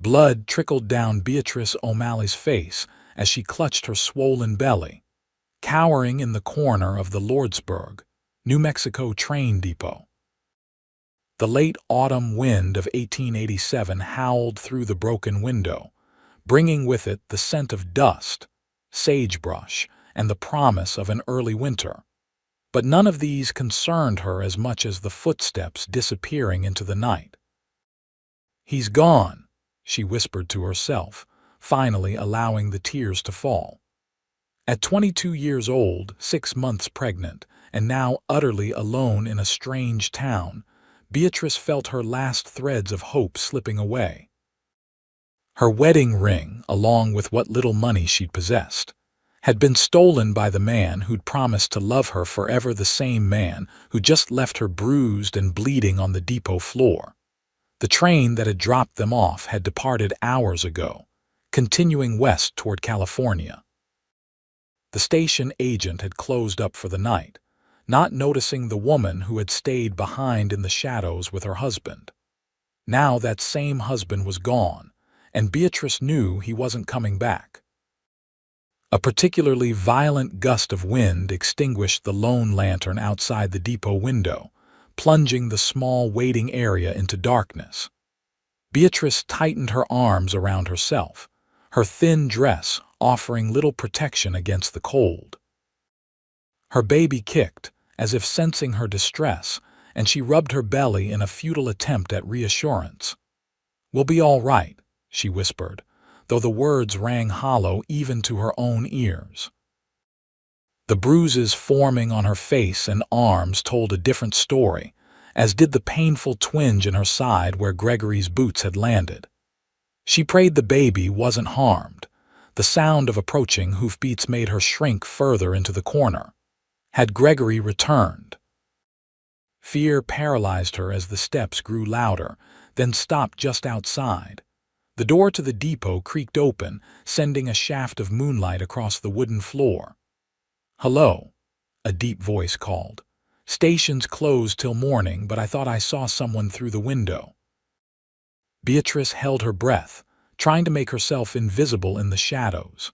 Blood trickled down Beatrice O'Malley's face as she clutched her swollen belly, cowering in the corner of the Lordsburg, New Mexico train depot. The late autumn wind of 1887 howled through the broken window, bringing with it the scent of dust, sagebrush, and the promise of an early winter. But none of these concerned her as much as the footsteps disappearing into the night. "He's gone," she whispered to herself, finally allowing the tears to fall. At 22 years old, 6 months pregnant, and now utterly alone in a strange town, Beatrice felt her last threads of hope slipping away. Her wedding ring, along with what little money she'd possessed, had been stolen by the man who'd promised to love her forever, the same man who just left her bruised and bleeding on the depot floor. The train that had dropped them off had departed hours ago, continuing west toward California. The station agent had closed up for the night, not noticing the woman who had stayed behind in the shadows with her husband. Now that same husband was gone, and Beatrice knew he wasn't coming back. A particularly violent gust of wind extinguished the lone lantern outside the depot window, plunging the small waiting area into darkness. Beatrice tightened her arms around herself, her thin dress offering little protection against the cold. Her baby kicked, as if sensing her distress, and she rubbed her belly in a futile attempt at reassurance. "We'll be all right," she whispered, though the words rang hollow even to her own ears. The bruises forming on her face and arms told a different story, as did the painful twinge in her side where Gregory's boots had landed. She prayed the baby wasn't harmed. The sound of approaching hoofbeats made her shrink further into the corner. Had Gregory returned? Fear paralyzed her as the steps grew louder, then stopped just outside. The door to the depot creaked open, sending a shaft of moonlight across the wooden floor. "Hello," a deep voice called. "Station's closed till morning, but I thought I saw someone through the window." Beatrice held her breath, trying to make herself invisible in the shadows.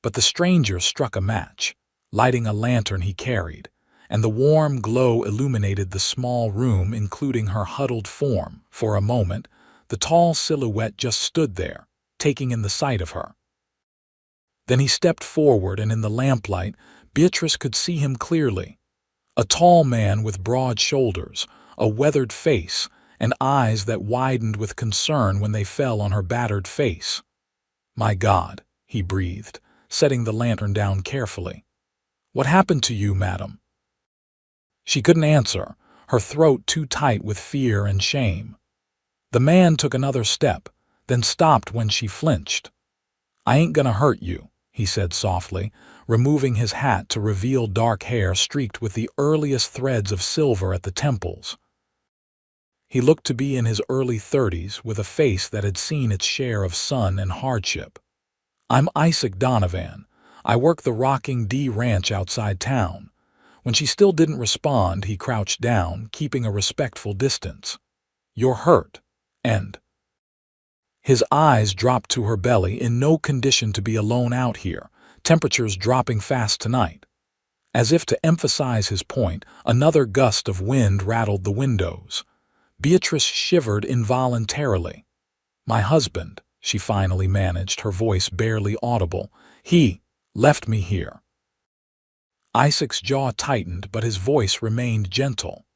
But the stranger struck a match, lighting a lantern he carried, and the warm glow illuminated the small room, including her huddled form. For a moment, the tall silhouette just stood there, taking in the sight of her. Then he stepped forward, and in the lamplight, Beatrice could see him clearly. A tall man with broad shoulders, a weathered face, and eyes that widened with concern when they fell on her battered face. "My God," he breathed, setting the lantern down carefully. "What happened to you, madam?" She couldn't answer, her throat too tight with fear and shame. The man took another step, then stopped when she flinched. "I ain't gonna hurt you," he said softly, removing his hat to reveal dark hair streaked with the earliest threads of silver at the temples. He looked to be in his early 30s, with a face that had seen its share of sun and hardship. "I'm Isaac Donovan. I work the Rocking D Ranch outside town." When she still didn't respond, he crouched down, keeping a respectful distance. "You're hurt, and—" His eyes dropped to her belly, in no condition to be alone out here, temperatures dropping fast tonight. As if to emphasize his point, another gust of wind rattled the windows. Beatrice shivered involuntarily. "My husband," she finally managed, her voice barely audible. "He left me here." Isaac's jaw tightened, but his voice remained gentle.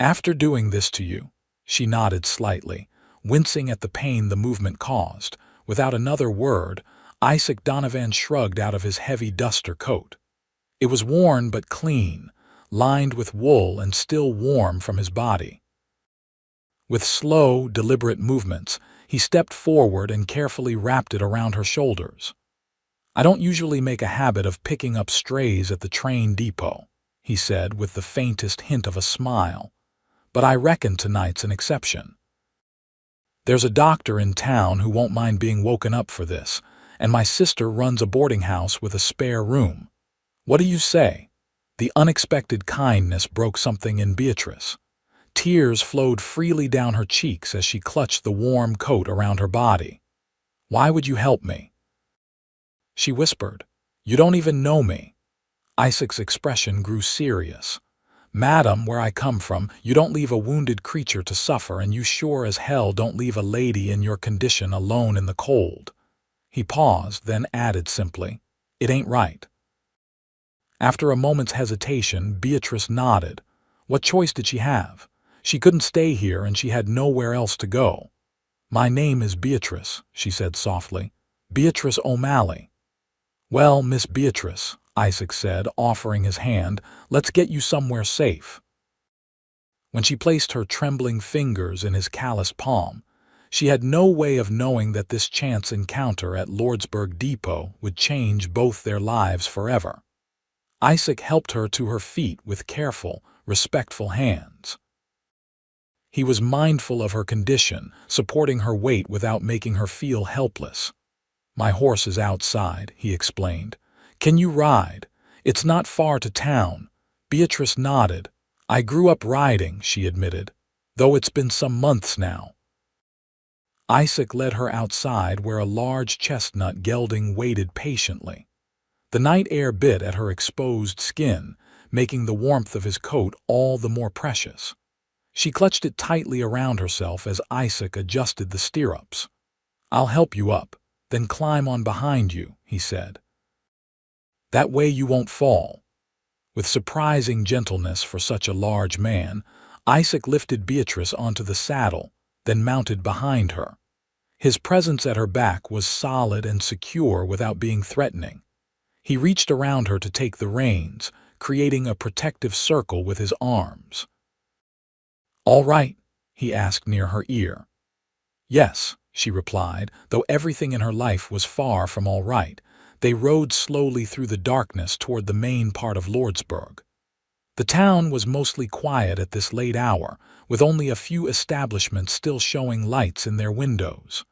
"After doing this to you?" She nodded slightly, wincing at the pain the movement caused. Without another word, Isaac Donovan shrugged out of his heavy duster coat. It was worn but clean, lined with wool and still warm from his body. With slow, deliberate movements, he stepped forward and carefully wrapped it around her shoulders. "I don't usually make a habit of picking up strays at the train depot," he said with the faintest hint of a smile, "but I reckon tonight's an exception. There's a doctor in town who won't mind being woken up for this, and my sister runs a boarding house with a spare room. What do you say?" The unexpected kindness broke something in Beatrice. Tears flowed freely down her cheeks as she clutched the warm coat around her body. "Why would you help me?" she whispered. "You don't even know me." Isaac's expression grew serious. "Madam, where I come from, you don't leave a wounded creature to suffer, and you sure as hell don't leave a lady in your condition alone in the cold." He paused, then added simply, "It ain't right." After a moment's hesitation, Beatrice nodded. What choice did she have? She couldn't stay here, and she had nowhere else to go. "My name is Beatrice," she said softly. "Beatrice O'Malley." "Well, Miss Beatrice," Isaac said, offering his hand, "let's get you somewhere safe." When she placed her trembling fingers in his calloused palm, she had no way of knowing that this chance encounter at Lordsburg Depot would change both their lives forever. Isaac helped her to her feet with careful, respectful hands. He was mindful of her condition, supporting her weight without making her feel helpless. "My horse is outside," he explained. "Can you ride? It's not far to town." Beatrice nodded. "I grew up riding," she admitted, "though it's been some months now." Isaac led her outside where a large chestnut gelding waited patiently. The night air bit at her exposed skin, making the warmth of his coat all the more precious. She clutched it tightly around herself as Isaac adjusted the stirrups. "I'll help you up, then climb on behind you," he said. "That way you won't fall." With surprising gentleness for such a large man, Isaac lifted Beatrice onto the saddle, then mounted behind her. His presence at her back was solid and secure without being threatening. He reached around her to take the reins, creating a protective circle with his arms. "All right?" he asked near her ear. "Yes," she replied, though everything in her life was far from all right. They rode slowly through the darkness toward the main part of Lordsburg. The town was mostly quiet at this late hour, with only a few establishments still showing lights in their windows.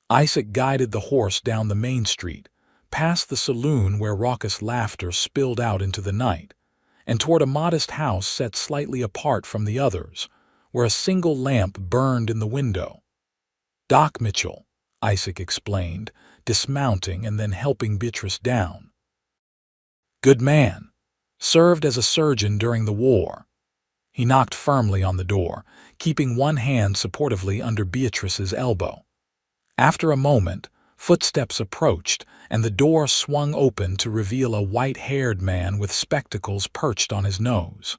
Isaac guided the horse down the main street, past the saloon where raucous laughter spilled out into the night, and toward a modest house set slightly apart from the others, where a single lamp burned in the window. "Doc Mitchell," Isaac explained, dismounting and then helping Beatrice down. "Good man. Served as a surgeon during the war." He knocked firmly on the door, keeping one hand supportively under Beatrice's elbow. After a moment, footsteps approached, and the door swung open to reveal a white-haired man with spectacles perched on his nose.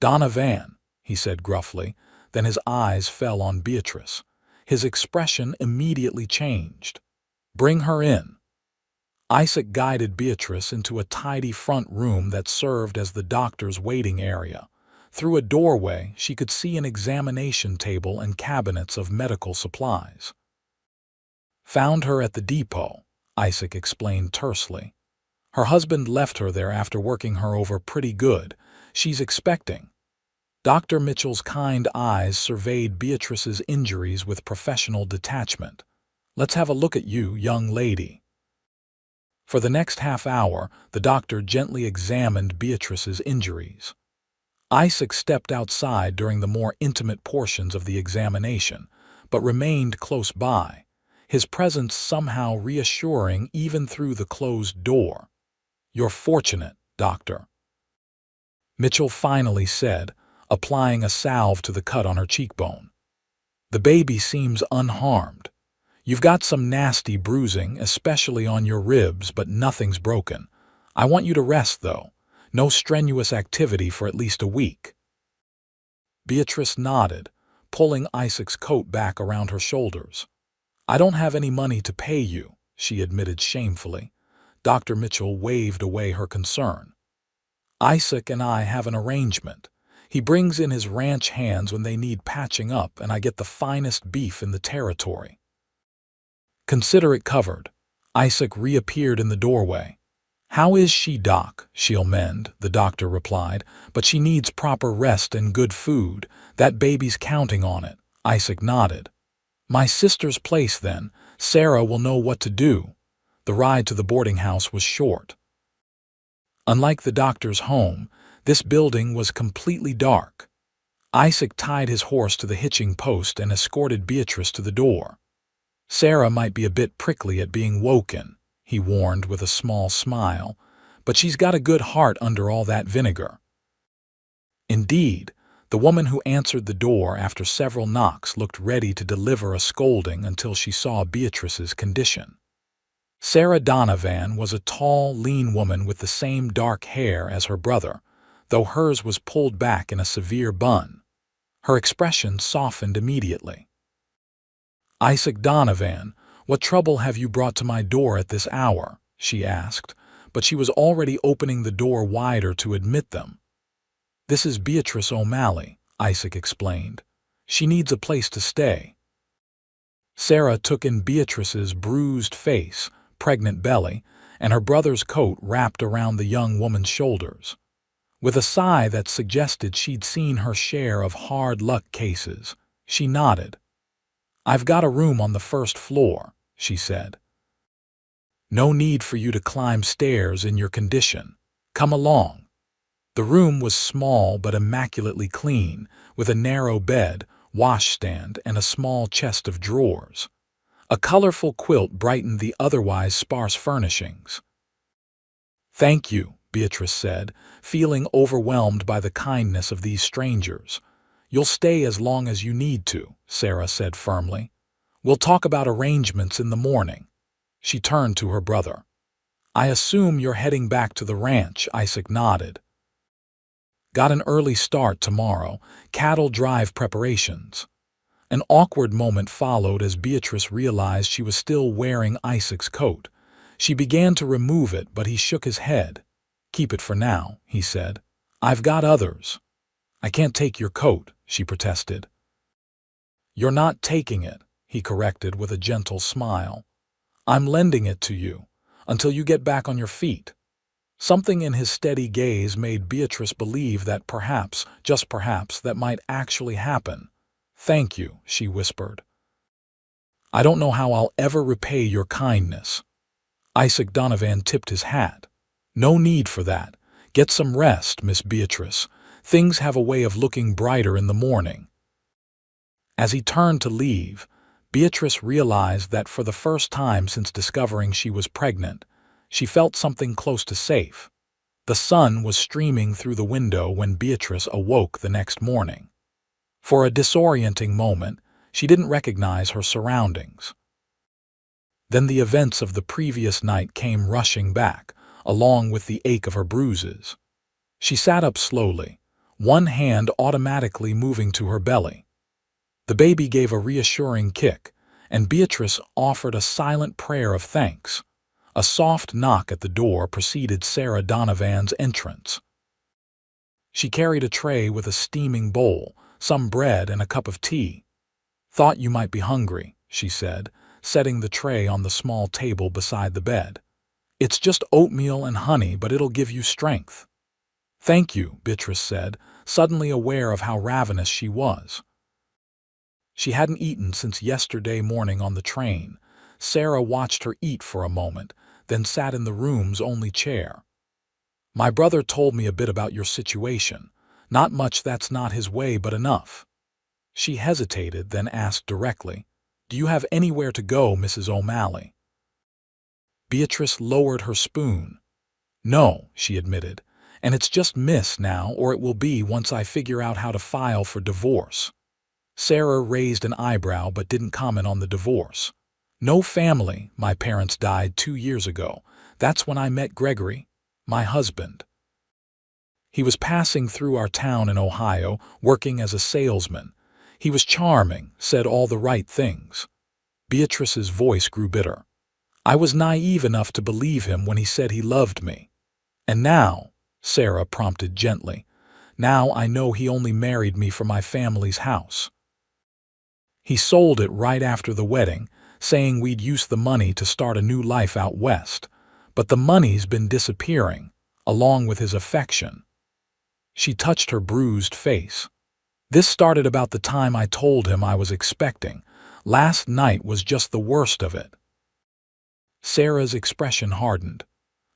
"Donovan," he said gruffly, then his eyes fell on Beatrice. His expression immediately changed. "Bring her in." Isaac guided Beatrice into a tidy front room that served as the doctor's waiting area. Through a doorway, she could see an examination table and cabinets of medical supplies. "Found her at the depot," Isaac explained tersely. "Her husband left her there after working her over pretty good. She's expecting." Dr. Mitchell's kind eyes surveyed Beatrice's injuries with professional detachment. "Let's have a look at you, young lady." For the next half hour, the doctor gently examined Beatrice's injuries. Isaac stepped outside during the more intimate portions of the examination, but remained close by, his presence somehow reassuring even through the closed door. "You're fortunate, Doctor," Mitchell finally said, applying a salve to the cut on her cheekbone. "The baby seems unharmed. You've got some nasty bruising, especially on your ribs, but nothing's broken. I want you to rest, though. No strenuous activity for at least a week." Beatrice nodded, pulling Isaac's coat back around her shoulders. "I don't have any money to pay you," she admitted shamefully. Dr. Mitchell waved away her concern. "Isaac and I have an arrangement. He brings in his ranch hands when they need patching up, and I get the finest beef in the territory." "Consider it covered." Isaac reappeared in the doorway. "How is she, Doc?" "She'll mend," the doctor replied, "but she needs proper rest and good food. That baby's counting on it." Isaac nodded. "My sister's place, then. Sarah will know what to do." The ride to the boarding house was short. Unlike the doctor's home, This building was completely dark. Isaac tied his horse to the hitching post and escorted Beatrice to the door. Sarah might be a bit prickly at being woken, he warned with a small smile, but she's got a good heart under all that vinegar. Indeed, the woman who answered the door after several knocks looked ready to deliver a scolding until she saw Beatrice's condition. Sarah Donovan was a tall, lean woman with the same dark hair as her brother, though hers was pulled back in a severe bun. Her expression softened immediately. "Isaac Donovan, what trouble have you brought to my door at this hour?" she asked, but she was already opening the door wider to admit them. "This is Beatrice O'Malley," Isaac explained. "She needs a place to stay." Sarah took in Beatrice's bruised face, pregnant belly, and her brother's coat wrapped around the young woman's shoulders. With a sigh that suggested she'd seen her share of hard luck cases, she nodded. "I've got a room on the first floor," she said. "No need for you to climb stairs in your condition. Come along." The room was small but immaculately clean, with a narrow bed, washstand, and a small chest of drawers. A colorful quilt brightened the otherwise sparse furnishings. "Thank you," Beatrice said, feeling overwhelmed by the kindness of these strangers. "You'll stay as long as you need to," Sarah said firmly. "We'll talk about arrangements in the morning." She turned to her brother. "I assume you're heading back to the ranch," Isaac nodded. "Got an early start tomorrow, cattle drive preparations." An awkward moment followed as Beatrice realized she was still wearing Isaac's coat. She began to remove it, but he shook his head. "Keep it for now," he said. "I've got others." "I can't take your coat," she protested. "You're not taking it," he corrected with a gentle smile. "I'm lending it to you, until you get back on your feet." Something in his steady gaze made Beatrice believe that perhaps, just perhaps, that might actually happen. "Thank you," she whispered. "I don't know how I'll ever repay your kindness." Isaac Donovan tipped his hat. "No need for that. Get some rest, Miss Beatrice. Things have a way of looking brighter in the morning." As he turned to leave, Beatrice realized that for the first time since discovering she was pregnant, she felt something close to safe. The sun was streaming through the window when Beatrice awoke the next morning. For a disorienting moment, she didn't recognize her surroundings. Then the events of the previous night came rushing back, along with the ache of her bruises. She sat up slowly, one hand automatically moving to her belly. The baby gave a reassuring kick, and Beatrice offered a silent prayer of thanks. A soft knock at the door preceded Sarah Donovan's entrance. She carried a tray with a steaming bowl, some bread, and a cup of tea. "Thought you might be hungry," she said, setting the tray on the small table beside the bed. "It's just oatmeal and honey, but it'll give you strength." "Thank you," Beatrice said, suddenly aware of how ravenous she was. She hadn't eaten since yesterday morning on the train. Sarah watched her eat for a moment, then sat in the room's only chair. "My brother told me a bit about your situation. Not much, that's not his way, but enough." She hesitated, then asked directly, "Do you have anywhere to go, Mrs. O'Malley?" Beatrice lowered her spoon. "No," she admitted, "and it's just Miss now, or it will be once I figure out how to file for divorce." Sarah raised an eyebrow but didn't comment on the divorce. "No family. My parents died 2 years ago. That's when I met Gregory, my husband. He was passing through our town in Ohio, working as a salesman. He was charming, said all the right things." Beatrice's voice grew bitter. "I was naive enough to believe him when he said he loved me. And now," Sarah prompted gently, "now I know he only married me for my family's house. He sold it right after the wedding, saying we'd use the money to start a new life out west. But the money's been disappearing, along with his affection." She touched her bruised face. "This started about the time I told him I was expecting. Last night was just the worst of it." Sarah's expression hardened.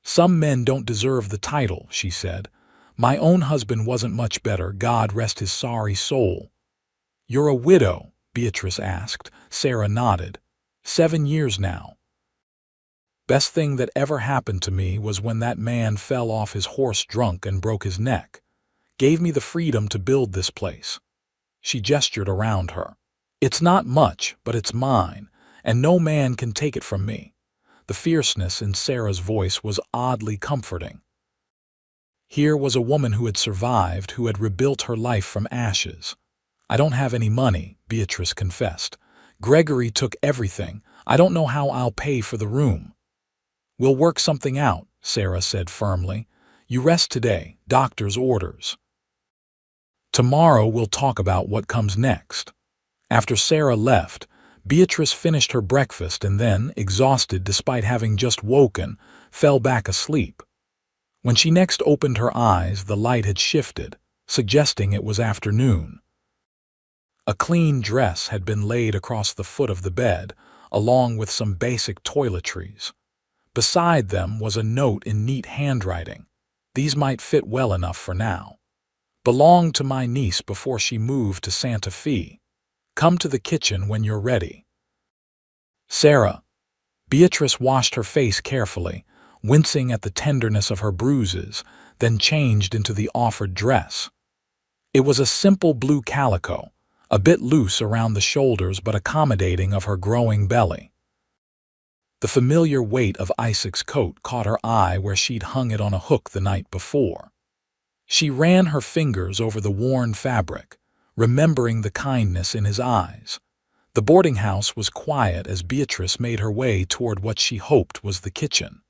"Some men don't deserve the title," she said. My own husband wasn't much better, God rest his sorry soul. You're a widow? Beatrice asked. Sarah nodded. 7 years now. Best thing that ever happened to me was when that man fell off his horse drunk and broke his neck. Gave me the freedom to build this place. She gestured around her. It's not much, but it's mine, and no man can take it from me. The fierceness in Sarah's voice was oddly comforting. Here was a woman who had survived, who had rebuilt her life from ashes. I don't have any money, Beatrice confessed. Gregory took everything. I don't know how I'll pay for the room. We'll work something out, Sarah said firmly. You rest today, doctor's orders. Tomorrow we'll talk about what comes next. After Sarah left, Beatrice finished her breakfast and then, exhausted despite having just woken, fell back asleep. When she next opened her eyes, the light had shifted, suggesting it was afternoon. A clean dress had been laid across the foot of the bed, along with some basic toiletries. Beside them was a note in neat handwriting. These might fit well enough for now. Belonged to my niece before she moved to Santa Fe. Come to the kitchen when you're ready. Sarah. Beatrice washed her face carefully, wincing at the tenderness of her bruises, then changed into the offered dress. It was a simple blue calico, a bit loose around the shoulders but accommodating of her growing belly. The familiar weight of Isaac's coat caught her eye where she'd hung it on a hook the night before. She ran her fingers over the worn fabric, remembering the kindness in his eyes. The boarding house was quiet as Beatrice made her way toward what she hoped was the kitchen.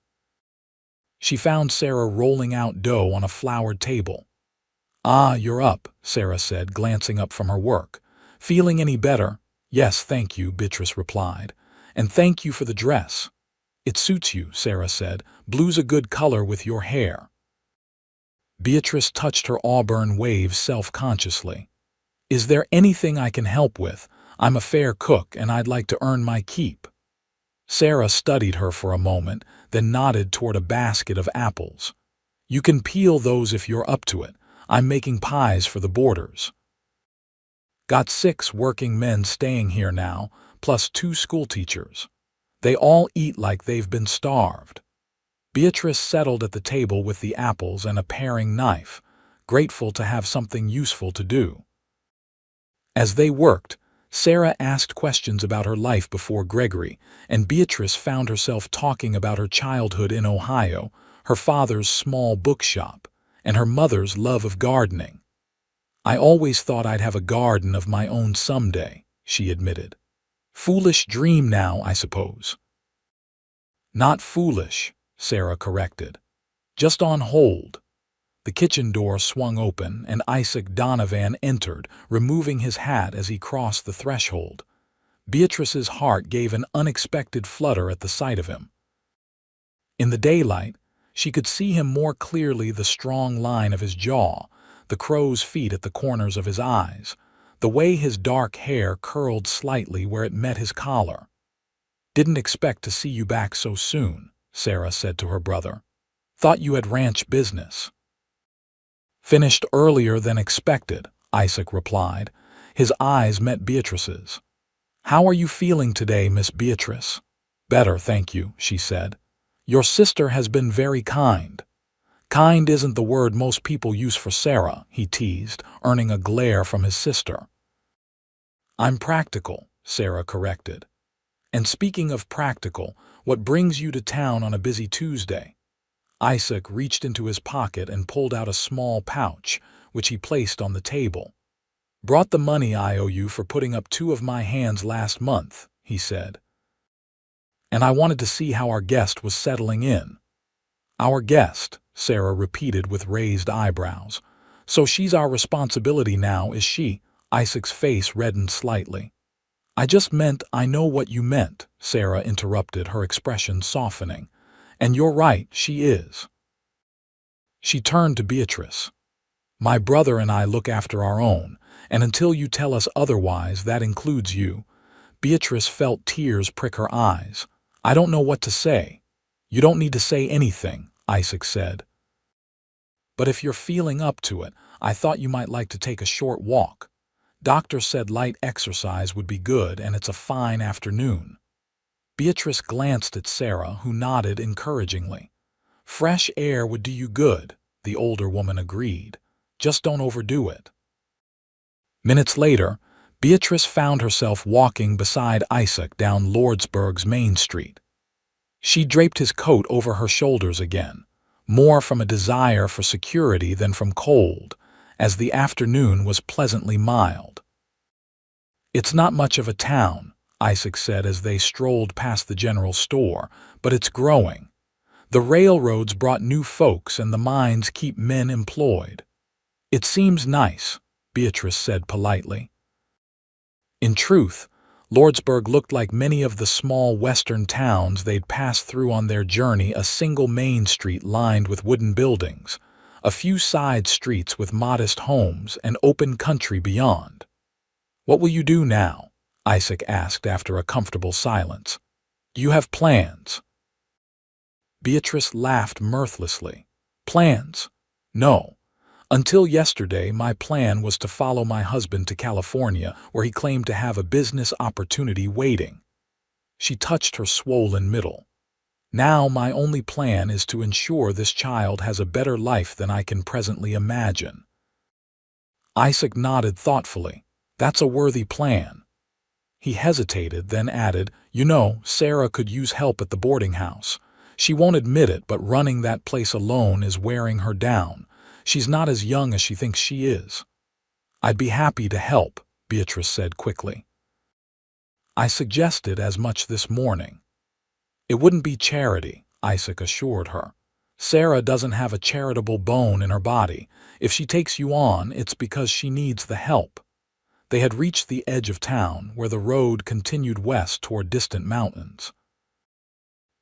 She found Sarah rolling out dough on a floured table. Ah, you're up, Sarah said, glancing up from her work. Feeling any better? Yes, thank you, Beatrice replied. And thank you for the dress. It suits you, Sarah said. Blue's a good color with your hair. Beatrice touched her auburn waves self-consciously. Is there anything I can help with? I'm a fair cook and I'd like to earn my keep. Sarah studied her for a moment, then nodded toward a basket of apples. You can peel those if you're up to it. I'm making pies for the boarders. Got 6 working men staying here now, plus 2 schoolteachers. They all eat like they've been starved. Beatrice settled at the table with the apples and a paring knife, grateful to have something useful to do. As they worked, Sarah asked questions about her life before Gregory, and Beatrice found herself talking about her childhood in Ohio, her father's small bookshop, and her mother's love of gardening. I always thought I'd have a garden of my own someday, she admitted. Foolish dream now, I suppose. Not foolish, Sarah corrected. Just on hold. The kitchen door swung open and Isaac Donovan entered, removing his hat as he crossed the threshold. Beatrice's heart gave an unexpected flutter at the sight of him. In the daylight, she could see him more clearly, the strong line of his jaw, the crow's feet at the corners of his eyes, the way his dark hair curled slightly where it met his collar. Didn't expect to see you back so soon, Sarah said to her brother. Thought you had ranch business. Finished earlier than expected, Isaac replied. His eyes met Beatrice's. How are you feeling today, Miss Beatrice? Better, thank you, she said. Your sister has been very kind. Kind isn't the word most people use for Sarah, he teased, earning a glare from his sister. I'm practical, Sarah corrected. And speaking of practical, what brings you to town on a busy Tuesday? Isaac reached into his pocket and pulled out a small pouch, which he placed on the table. Brought the money I owe you for putting up 2 of my hands last month, he said. And I wanted to see how our guest was settling in. Our guest, Sarah repeated with raised eyebrows. So she's our responsibility now, is she? Isaac's face reddened slightly. I just meant I know what you meant, Sarah interrupted, her expression softening. And you're right, she is. She turned to Beatrice. My brother and I look after our own, and until you tell us otherwise, that includes you. Beatrice felt tears prick her eyes. I don't know what to say. You don't need to say anything, Isaac said. but if you're feeling up to it, I thought you might like to take a short walk. Doctor said light exercise would be good, and it's a fine afternoon. Beatrice glanced at Sarah, who nodded encouragingly. Fresh air would do you good, the older woman agreed. Just don't overdo it. Minutes later, Beatrice found herself walking beside Isaac down Lordsburg's Main Street. She draped his coat over her shoulders again, more from a desire for security than from cold, as the afternoon was pleasantly mild. It's not much of a town, Isaac said as they strolled past the general store, but it's growing. The railroads brought new folks and the mines keep men employed. It seems nice, Beatrice said politely. In truth, Lordsburg looked like many of the small western towns they'd passed through on their journey, a single main street lined with wooden buildings, a few side streets with modest homes, and open country beyond. What will you do now? Isaac asked after a comfortable silence. Do you have plans? Beatrice laughed mirthlessly. Plans? No. Until yesterday, my plan was to follow my husband to California, where he claimed to have a business opportunity waiting. She touched her swollen middle. Now my only plan is to ensure this child has a better life than I can presently imagine. Isaac nodded thoughtfully. That's a worthy plan. He hesitated, then added, You know, Sarah could use help at the boarding house. She won't admit it, but running that place alone is wearing her down. She's not as young as she thinks she is. I'd be happy to help, Beatrice said quickly. I suggested as much this morning. It wouldn't be charity, Isaac assured her. Sarah doesn't have a charitable bone in her body. If she takes you on, it's because she needs the help. They had reached the edge of town, where the road continued west toward distant mountains.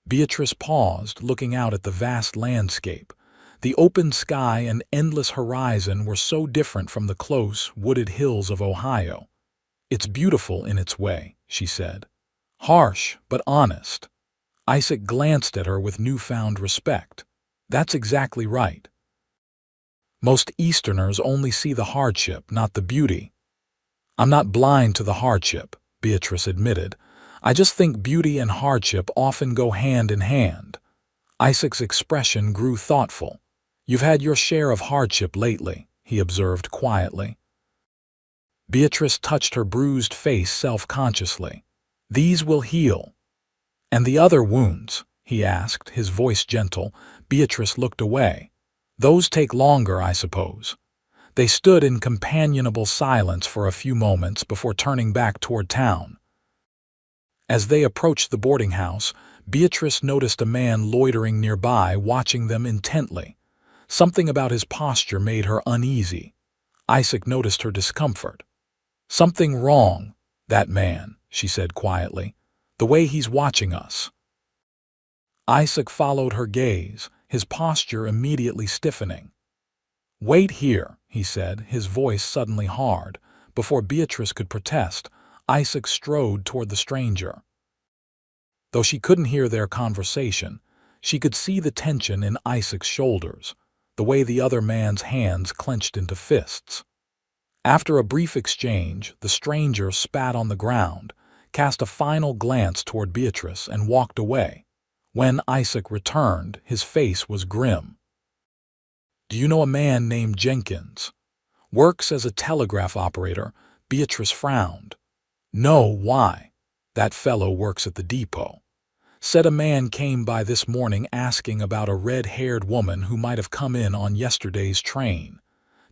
Beatrice paused, looking out at the vast landscape. The open sky and endless horizon were so different from the close, wooded hills of Ohio. It's beautiful in its way, she said. Harsh, but honest. Isaac glanced at her with newfound respect. That's exactly right. Most Easterners only see the hardship, not the beauty. I'm not blind to the hardship, Beatrice admitted. I just think beauty and hardship often go hand in hand. Isaac's expression grew thoughtful. You've had your share of hardship lately, he observed quietly. Beatrice touched her bruised face self-consciously. These will heal. And the other wounds? He asked, his voice gentle. Beatrice looked away. Those take longer, I suppose. They stood in companionable silence for a few moments before turning back toward town. As they approached the boarding house, Beatrice noticed a man loitering nearby, watching them intently. Something about his posture made her uneasy. Isaac noticed her discomfort. Something wrong, that man, she said quietly. The way he's watching us. Isaac followed her gaze, his posture immediately stiffening. Wait here, he said, his voice suddenly hard. Before Beatrice could protest, Isaac strode toward the stranger. Though she couldn't hear their conversation, she could see the tension in Isaac's shoulders, the way the other man's hands clenched into fists. After a brief exchange, the stranger spat on the ground, cast a final glance toward Beatrice, and walked away. When Isaac returned, his face was grim. Do you know a man named Jenkins? Works as a telegraph operator. Beatrice frowned. No, why? That fellow works at the depot. Said a man came by this morning asking about a red-haired woman who might have come in on yesterday's train.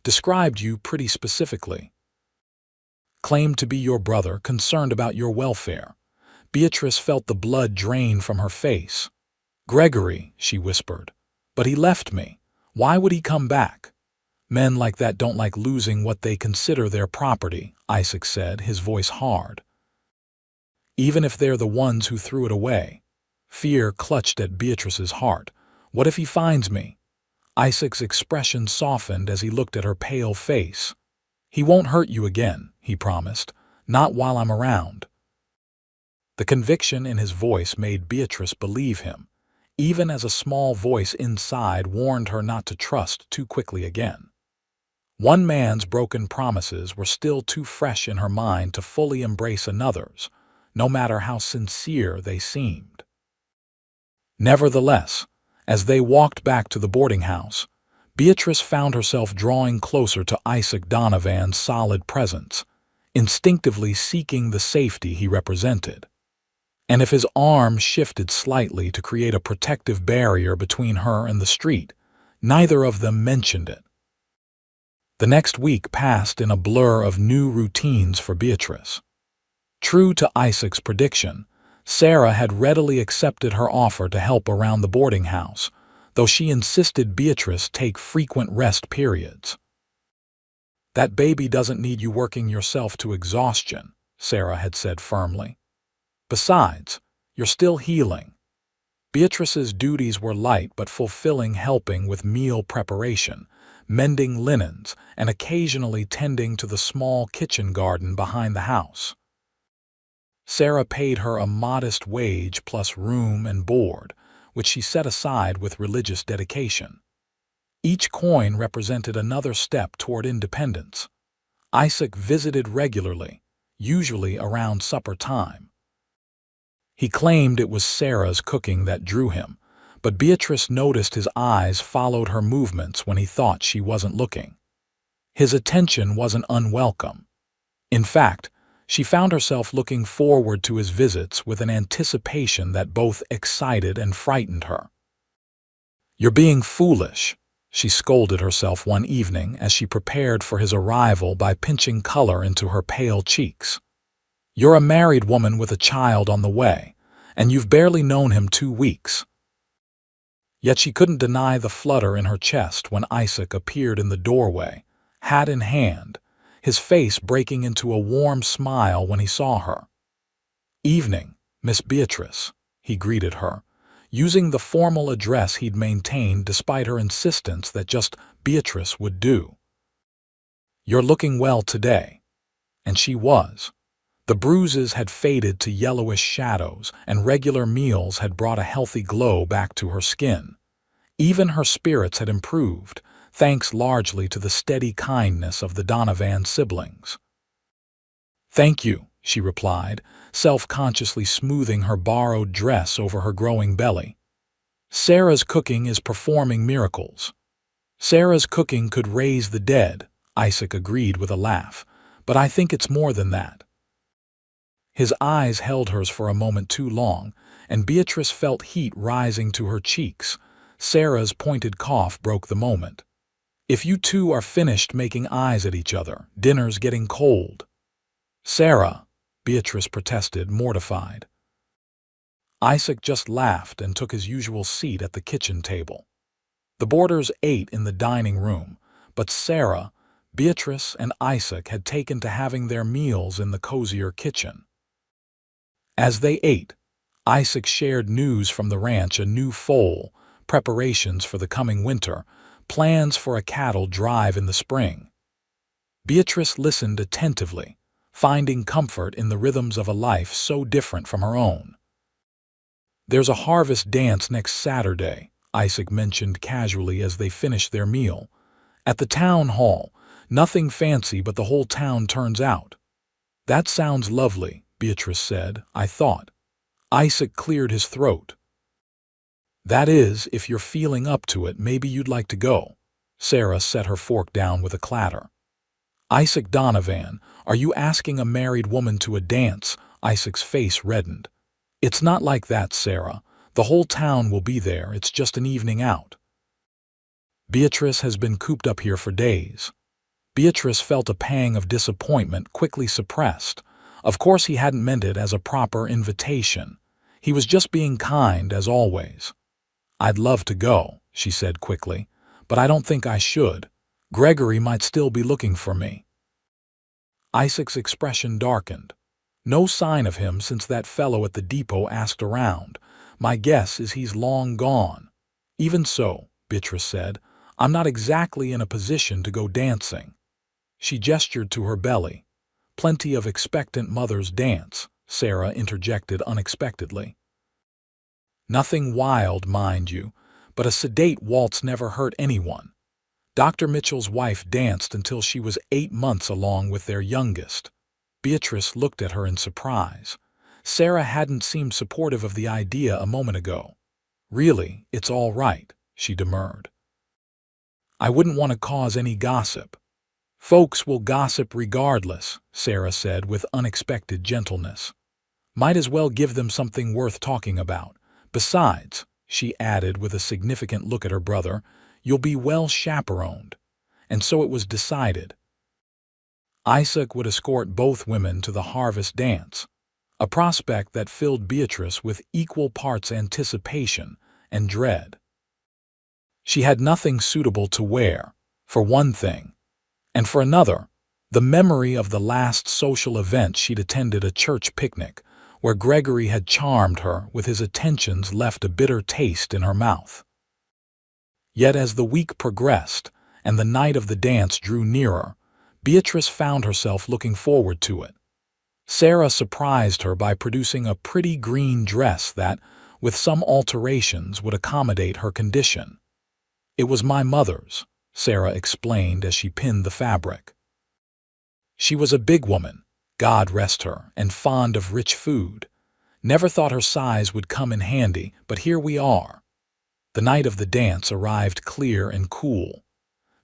Described you pretty specifically. Claimed to be your brother, concerned about your welfare. Beatrice felt the blood drain from her face. Gregory, she whispered. But he left me. Why would he come back? Men like that don't like losing what they consider their property, Isaac said, his voice hard. Even if they're the ones who threw it away. Fear clutched at Beatrice's heart. What if he finds me? Isaac's expression softened as he looked at her pale face. He won't hurt you again, he promised. Not while I'm around. The conviction in his voice made Beatrice believe him. even as a small voice inside warned her not to trust too quickly again. One man's broken promises were still too fresh in her mind to fully embrace another's, no matter how sincere they seemed. Nevertheless, as they walked back to the boarding house, Beatrice found herself drawing closer to Isaac Donovan's solid presence, instinctively seeking the safety he represented. And if his arm shifted slightly to create a protective barrier between her and the street, neither of them mentioned it. The next week passed in a blur of new routines for Beatrice. True to Isaac's prediction, Sarah had readily accepted her offer to help around the boarding house, though she insisted Beatrice take frequent rest periods. "That baby doesn't need you working yourself to exhaustion," Sarah had said firmly. "Besides, you're still healing." Beatrice's duties were light but fulfilling, helping with meal preparation, mending linens, and occasionally tending to the small kitchen garden behind the house. Sarah paid her a modest wage plus room and board, which she set aside with religious dedication. Each coin represented another step toward independence. Isaac visited regularly, usually around supper time. He claimed it was Sarah's cooking that drew him, but Beatrice noticed his eyes followed her movements when he thought she wasn't looking. His attention wasn't unwelcome. In fact, she found herself looking forward to his visits with an anticipation that both excited and frightened her. "You're being foolish," she scolded herself one evening as she prepared for his arrival by pinching color into her pale cheeks. "You're a married woman with a child on the way, and you've barely known him 2 weeks. Yet she couldn't deny the flutter in her chest when Isaac appeared in the doorway, hat in hand, his face breaking into a warm smile when he saw her. "Evening, Miss Beatrice," he greeted her, using the formal address he'd maintained despite her insistence that just Beatrice would do. "You're looking well today." And she was. The bruises had faded to yellowish shadows, and regular meals had brought a healthy glow back to her skin. Even her spirits had improved, thanks largely to the steady kindness of the Donovan siblings. "Thank you," she replied, self-consciously smoothing her borrowed dress over her growing belly. "Sarah's cooking is performing miracles." "Sarah's cooking could raise the dead," Isaac agreed with a laugh, "but I think it's more than that." His eyes held hers for a moment too long, and Beatrice felt heat rising to her cheeks. Sarah's pointed cough broke the moment. "If you two are finished making eyes at each other, dinner's getting cold." "Sarah," Beatrice protested, mortified. Isaac just laughed and took his usual seat at the kitchen table. The boarders ate in the dining room, but Sarah, Beatrice, and Isaac had taken to having their meals in the cozier kitchen. As they ate, Isaac shared news from the ranch: a new foal, preparations for the coming winter, plans for a cattle drive in the spring. Beatrice listened attentively, finding comfort in the rhythms of a life so different from her own. "There's a harvest dance next Saturday," Isaac mentioned casually as they finished their meal. "At the town hall, nothing fancy, but the whole town turns out." "That sounds lovely," Beatrice said. "I thought." Isaac cleared his throat. "That is, if you're feeling up to it, maybe you'd like to go." Sarah set her fork down with a clatter. "Isaac Donovan, are you asking a married woman to a dance?" Isaac's face reddened. "It's not like that, Sarah. The whole town will be there. It's just an evening out." "Beatrice has been cooped up here for days." Beatrice felt a pang of disappointment, quickly suppressed. Of course he hadn't meant it as a proper invitation. He was just being kind, as always. "I'd love to go," she said quickly, "but I don't think I should. Gregory might still be looking for me." Isaac's expression darkened. "No sign of him since that fellow at the depot asked around. My guess is he's long gone." "Even so," Beatrice said, "I'm not exactly in a position to go dancing." She gestured to her belly. "Plenty of expectant mothers dance," Sarah interjected unexpectedly. Nothing wild, mind you, but a sedate waltz never hurt anyone. Dr. Mitchell's wife danced until she was 8 months along with their youngest. Beatrice looked at her in surprise. Sarah hadn't seemed supportive of the idea a moment ago. Really, it's all right, she demurred. I wouldn't want to cause any gossip. Folks will gossip regardless, Sarah said with unexpected gentleness. Might as well give them something worth talking about. Besides, she added with a significant look at her brother, you'll be well chaperoned. And so it was decided. Isaac would escort both women to the harvest dance, a prospect that filled Beatrice with equal parts anticipation and dread. She had nothing suitable to wear, for one thing, and for another, the memory of the last social event she'd attended, a church picnic, where Gregory had charmed her with his attentions, left a bitter taste in her mouth. Yet as the week progressed and the night of the dance drew nearer, Beatrice found herself looking forward to it. Sarah surprised her by producing a pretty green dress that, with some alterations, would accommodate her condition. It was my mother's, Sarah explained as she pinned the fabric. She was a big woman, God rest her, and fond of rich food. Never thought her size would come in handy, but here we are. The night of the dance arrived clear and cool.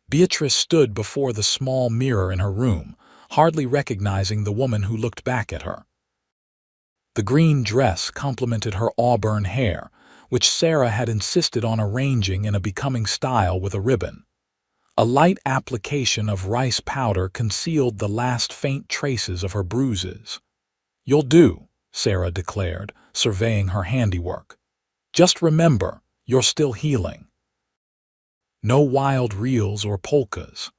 Beatrice stood before the small mirror in her room, hardly recognizing the woman who looked back at her. The green dress complemented her auburn hair, which Sarah had insisted on arranging in a becoming style with a ribbon. A light application of rice powder concealed the last faint traces of her bruises. "You'll do," Sarah declared, surveying her handiwork. "Just remember, you're still healing. No wild reels or polkas."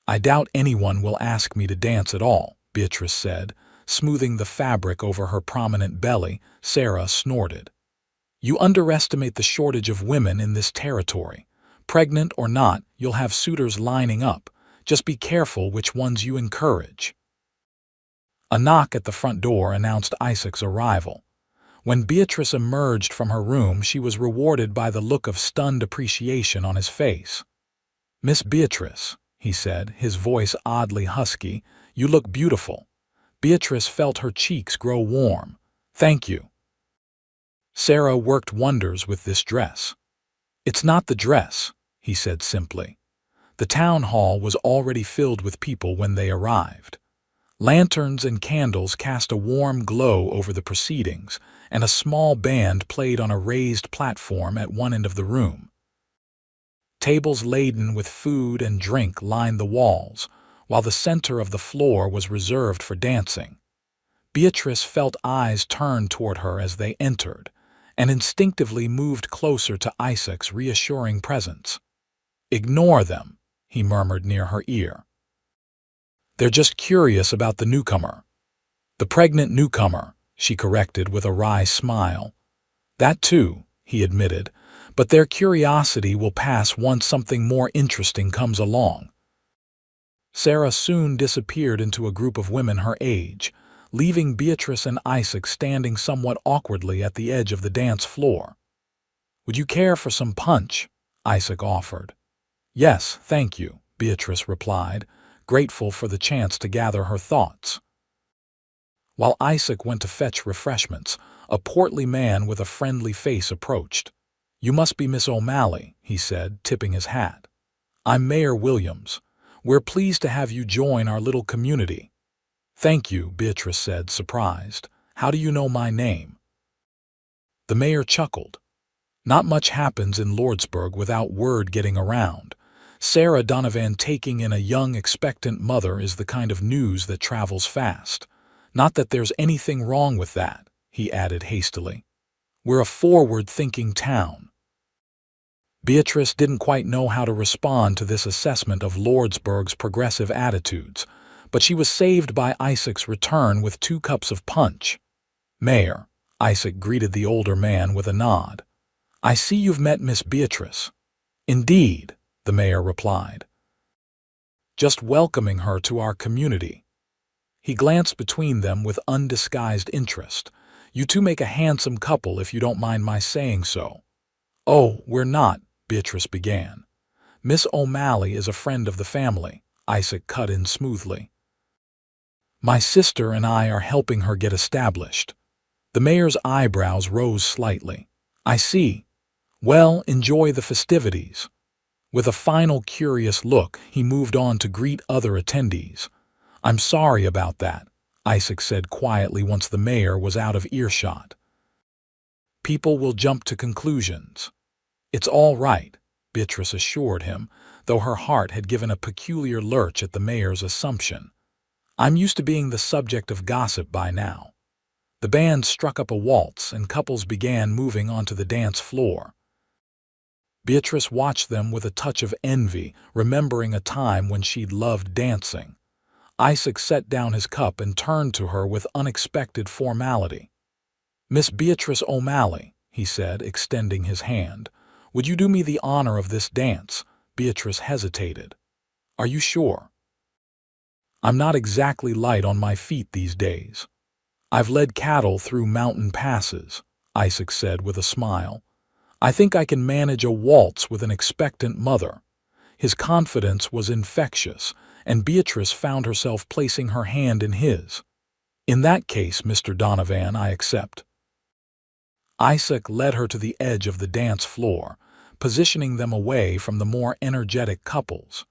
"I doubt anyone will ask me to dance at all," Beatrice said, smoothing the fabric over her prominent belly. Sarah snorted. "You underestimate the shortage of women in this territory. Pregnant or not, you'll have suitors lining up. Just be careful which ones you encourage." A knock at the front door announced Isaac's arrival. When Beatrice emerged from her room, she was rewarded by the look of stunned appreciation on his face. "Miss Beatrice," he said, his voice oddly husky, "you look beautiful." Beatrice felt her cheeks grow warm. "Thank you." Sarah worked wonders with this dress. "It's not the dress," he said simply. The town hall was already filled with people when they arrived. Lanterns and candles cast a warm glow over the proceedings, and a small band played on a raised platform at one end of the room. Tables laden with food and drink lined the walls, while the center of the floor was reserved for dancing. Beatrice felt eyes turn toward her as they entered, and instinctively moved closer to Isaac's reassuring presence. "Ignore them," he murmured near her ear. "They're just curious about the newcomer." "The pregnant newcomer," she corrected with a wry smile. "That too," he admitted, "but their curiosity will pass once something more interesting comes along." Sarah soon disappeared into a group of women her age, leaving Beatrice and Isaac standing somewhat awkwardly at the edge of the dance floor. "Would you care for some punch?" Isaac offered. "Yes, thank you," Beatrice replied, grateful for the chance to gather her thoughts. While Isaac went to fetch refreshments, a portly man with a friendly face approached. "You must be Miss O'Malley," he said, tipping his hat. "I'm Mayor Williams. We're pleased to have you join our little community." "Thank you," Beatrice said, surprised. "How do you know my name?" The mayor chuckled. "Not much happens in Lordsburg without word getting around. Sarah Donovan taking in a young expectant mother is the kind of news that travels fast. Not that there's anything wrong with that," he added hastily. "We're a forward-thinking town." Beatrice didn't quite know how to respond to this assessment of Lordsburg's progressive attitudes, but she was saved by Isaac's return with 2 cups of punch. "Mayor," Isaac greeted the older man with a nod. "I see you've met Miss Beatrice." "Indeed," the mayor replied. "Just welcoming her to our community." He glanced between them with undisguised interest. You two make a handsome couple if you don't mind my saying so." "Oh, we're not," Beatrice began. "Miss O'Malley is a friend of the family," Isaac cut in smoothly. "My sister and I are helping her get established." The mayor's eyebrows rose slightly. "I see. Well, enjoy the festivities." With a final curious look, he moved on to greet other attendees. "I'm sorry about that," Isaac said quietly once the mayor was out of earshot. "People will jump to conclusions." "It's all right," Beatrice assured him, though her heart had given a peculiar lurch at the mayor's assumption. "I'm used to being the subject of gossip by now." The band struck up a waltz and couples began moving onto the dance floor. Beatrice watched them with a touch of envy, remembering a time when she'd loved dancing. Isaac set down his cup and turned to her with unexpected formality. "Miss Beatrice O'Malley," he said, extending his hand, "would you do me the honor of this dance?" Beatrice hesitated. "Are you sure?" "I'm not exactly light on my feet these days. I've led cattle through mountain passes," Isaac said with a smile. "I think I can manage a waltz with an expectant mother." His confidence was infectious, and Beatrice found herself placing her hand in his. "In that case, Mr. Donovan, I accept." Isaac led her to the edge of the dance floor, positioning them away from the more energetic couples.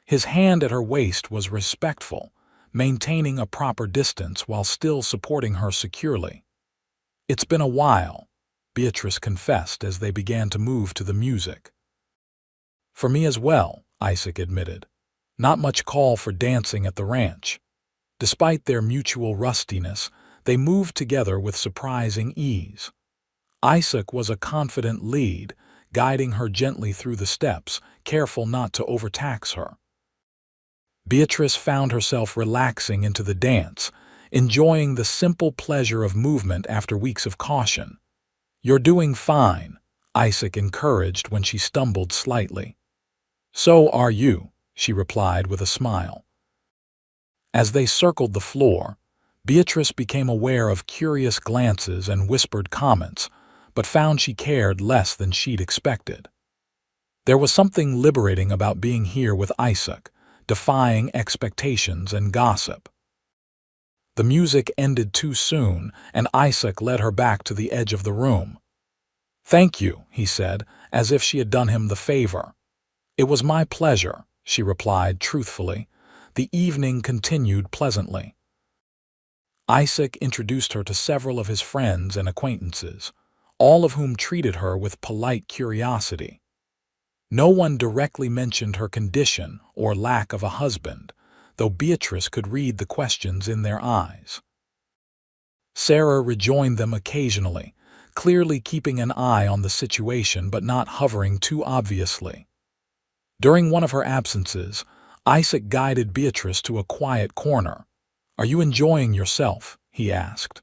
His hand at her waist was respectful, maintaining a proper distance while still supporting her securely. "It's been a while," Beatrice confessed as they began to move to the music. "For me as well," Isaac admitted. "Not much call for dancing at the ranch." Despite their mutual rustiness, they moved together with surprising ease. Isaac was a confident lead, guiding her gently through the steps, careful not to overtax her. Beatrice found herself relaxing into the dance, enjoying the simple pleasure of movement after weeks of caution. "You're doing fine," Isaac encouraged when she stumbled slightly. "So are you," she replied with a smile. As they circled the floor, Beatrice became aware of curious glances and whispered comments, but found she cared less than she'd expected. There was something liberating about being here with Isaac, defying expectations and gossip. The music ended too soon, and Isaac led her back to the edge of the room. "Thank you," he said, as if she had done him the favor. "It was my pleasure," she replied truthfully. The evening continued pleasantly. Isaac introduced her to several of his friends and acquaintances, all of whom treated her with polite curiosity. No one directly mentioned her condition or lack of a husband, though Beatrice could read the questions in their eyes. Sarah rejoined them occasionally, clearly keeping an eye on the situation but not hovering too obviously. During one of her absences, Isaac guided Beatrice to a quiet corner. "Are you enjoying yourself?" he asked.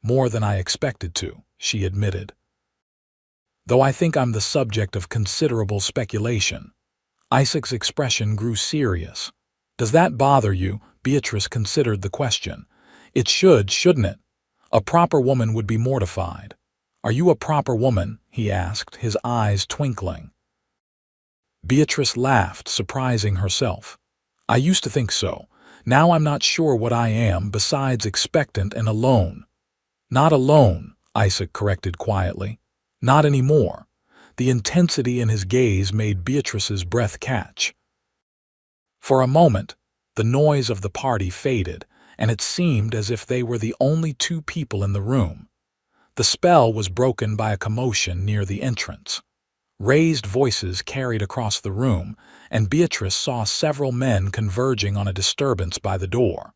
"More than I expected to," she admitted. "Though I think I'm the subject of considerable speculation." Isaac's expression grew serious. "Does that bother you?" Beatrice considered the question. "It should, shouldn't it? A proper woman would be mortified." "Are you a proper woman?" he asked, his eyes twinkling. Beatrice laughed, surprising herself. "I used to think so. Now I'm not sure what I am besides expectant and alone." "Not alone," Isaac corrected quietly. "Not anymore." The intensity in his gaze made Beatrice's breath catch. For a moment, the noise of the party faded, and it seemed as if they were the only two people in the room. The spell was broken by a commotion near the entrance. Raised voices carried across the room, and Beatrice saw several men converging on a disturbance by the door.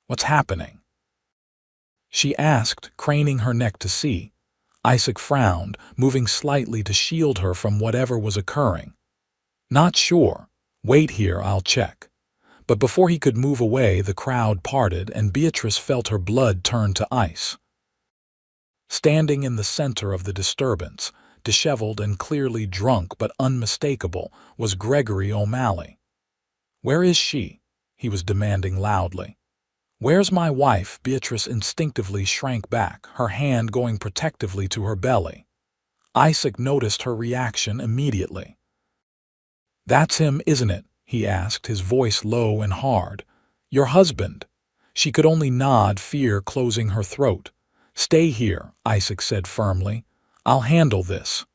"What's happening?" she asked, craning her neck to see. Isaac frowned, moving slightly to shield her from whatever was occurring. "Not sure. Wait here, I'll check." But before he could move away, the crowd parted, and Beatrice felt her blood turn to ice. Standing in the center of the disturbance, disheveled and clearly drunk but unmistakable, was Gregory O'Malley. "Where is she?" he was demanding loudly. "Where's my wife?" Beatrice instinctively shrank back, her hand going protectively to her belly. Isaac noticed her reaction immediately. "That's him, isn't it?" he asked, his voice low and hard. "Your husband." She could only nod, fear closing her throat. "Stay here," Isaac said firmly. "I'll handle this."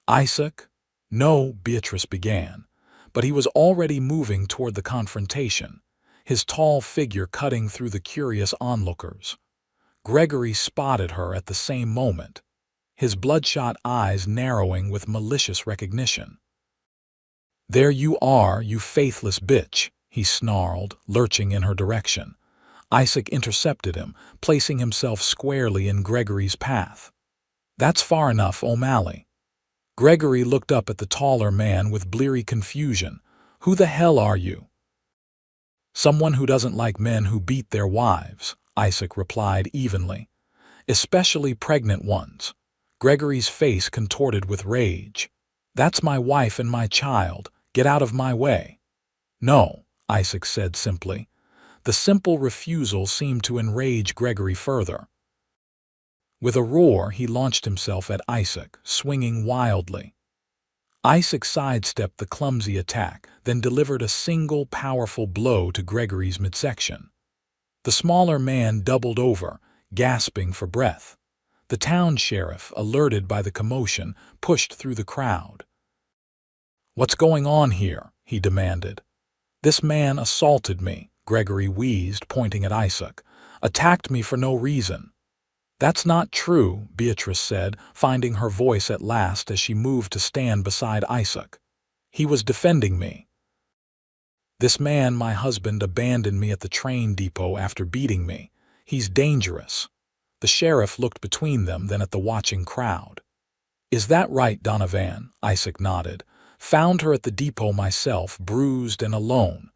"Isaac?" "No," Beatrice began, but he was already moving toward the confrontation, his tall figure cutting through the curious onlookers. Gregory spotted her at the same moment, his bloodshot eyes narrowing with malicious recognition. "There you are, you faithless bitch," he snarled, lurching in her direction. Isaac intercepted him, placing himself squarely in Gregory's path. "That's far enough, O'Malley." Gregory looked up at the taller man with bleary confusion. "Who the hell are you?" "Someone who doesn't like men who beat their wives," Isaac replied evenly. "Especially pregnant ones." Gregory's face contorted with rage. "That's my wife and my child. Get out of my way." "No," Isaac said simply. The simple refusal seemed to enrage Gregory further. With a roar, he launched himself at Isaac, swinging wildly. Isaac sidestepped the clumsy attack, then delivered a single powerful blow to Gregory's midsection. The smaller man doubled over, gasping for breath. The town sheriff, alerted by the commotion, pushed through the crowd. "What's going on here?" he demanded. "This man assaulted me," Gregory wheezed, pointing at Isaac. "Attacked me for no reason." "That's not true," Beatrice said, finding her voice at last as she moved to stand beside Isaac. "He was defending me. This man, my husband, abandoned me at the train depot after beating me. He's dangerous." The sheriff looked between them, then at the watching crowd. "Is that right, Donovan?" Isaac nodded. "Found her at the depot myself, bruised and alone.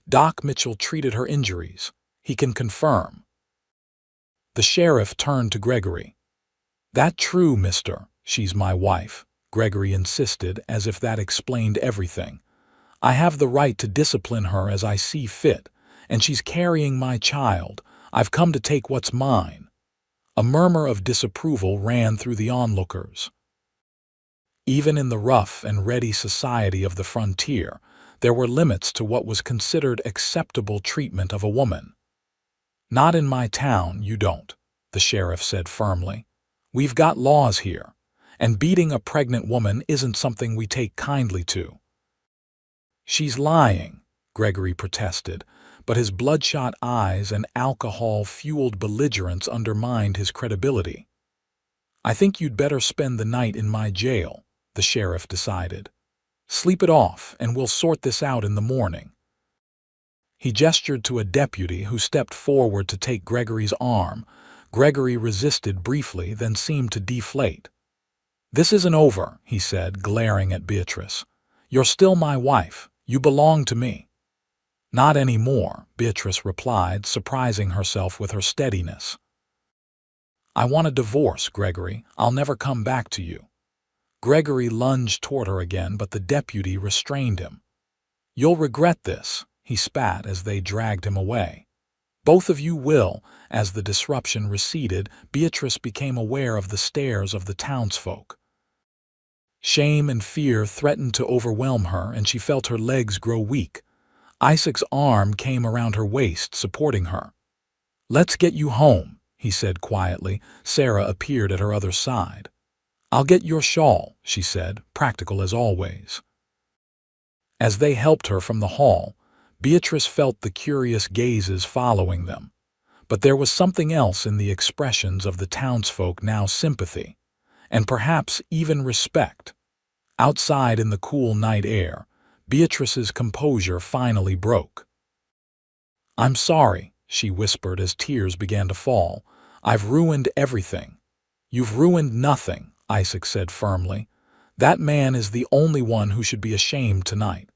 Doc Mitchell treated her injuries. He can confirm." The sheriff turned to Gregory. "That true, mister? She's my wife," Gregory insisted, as if that explained everything. "I have the right to discipline her as I see fit, and she's carrying my child. I've come to take what's mine." A murmur of disapproval ran through the onlookers. Even in the rough and ready society of the frontier, there were limits to what was considered acceptable treatment of a woman. "Not in my town, you don't," the sheriff said firmly. "We've got laws here, and beating a pregnant woman isn't something we take kindly to." "She's lying," Gregory protested, but his bloodshot eyes and alcohol-fueled belligerence undermined his credibility. "I think you'd better spend the night in my jail," the sheriff decided. "Sleep it off, and we'll sort this out in the morning." He gestured to a deputy who stepped forward to take Gregory's arm. Gregory resisted briefly, then seemed to deflate. "This isn't over," he said, glaring at Beatrice. "You're still my wife. You belong to me." "Not anymore," Beatrice replied, surprising herself with her steadiness. "I want a divorce, Gregory. I'll never come back to you." Gregory lunged toward her again, but the deputy restrained him. "You'll regret this," he spat as they dragged him away. "Both of you will." As the disruption receded, Beatrice became aware of the stares of the townsfolk. Shame and fear threatened to overwhelm her, and she felt her legs grow weak. Isaac's arm came around her waist, supporting her. "Let's get you home," he said quietly. Sarah appeared at her other side. "I'll get your shawl," she said, practical as always. As they helped her from the hall, Beatrice felt the curious gazes following them. But there was something else in the expressions of the townsfolk now: sympathy, and perhaps even respect. Outside in the cool night air, Beatrice's composure finally broke. "I'm sorry," she whispered as tears began to fall. "I've ruined everything." "You've ruined nothing," Isaac said firmly. "That man is the only one who should be ashamed tonight."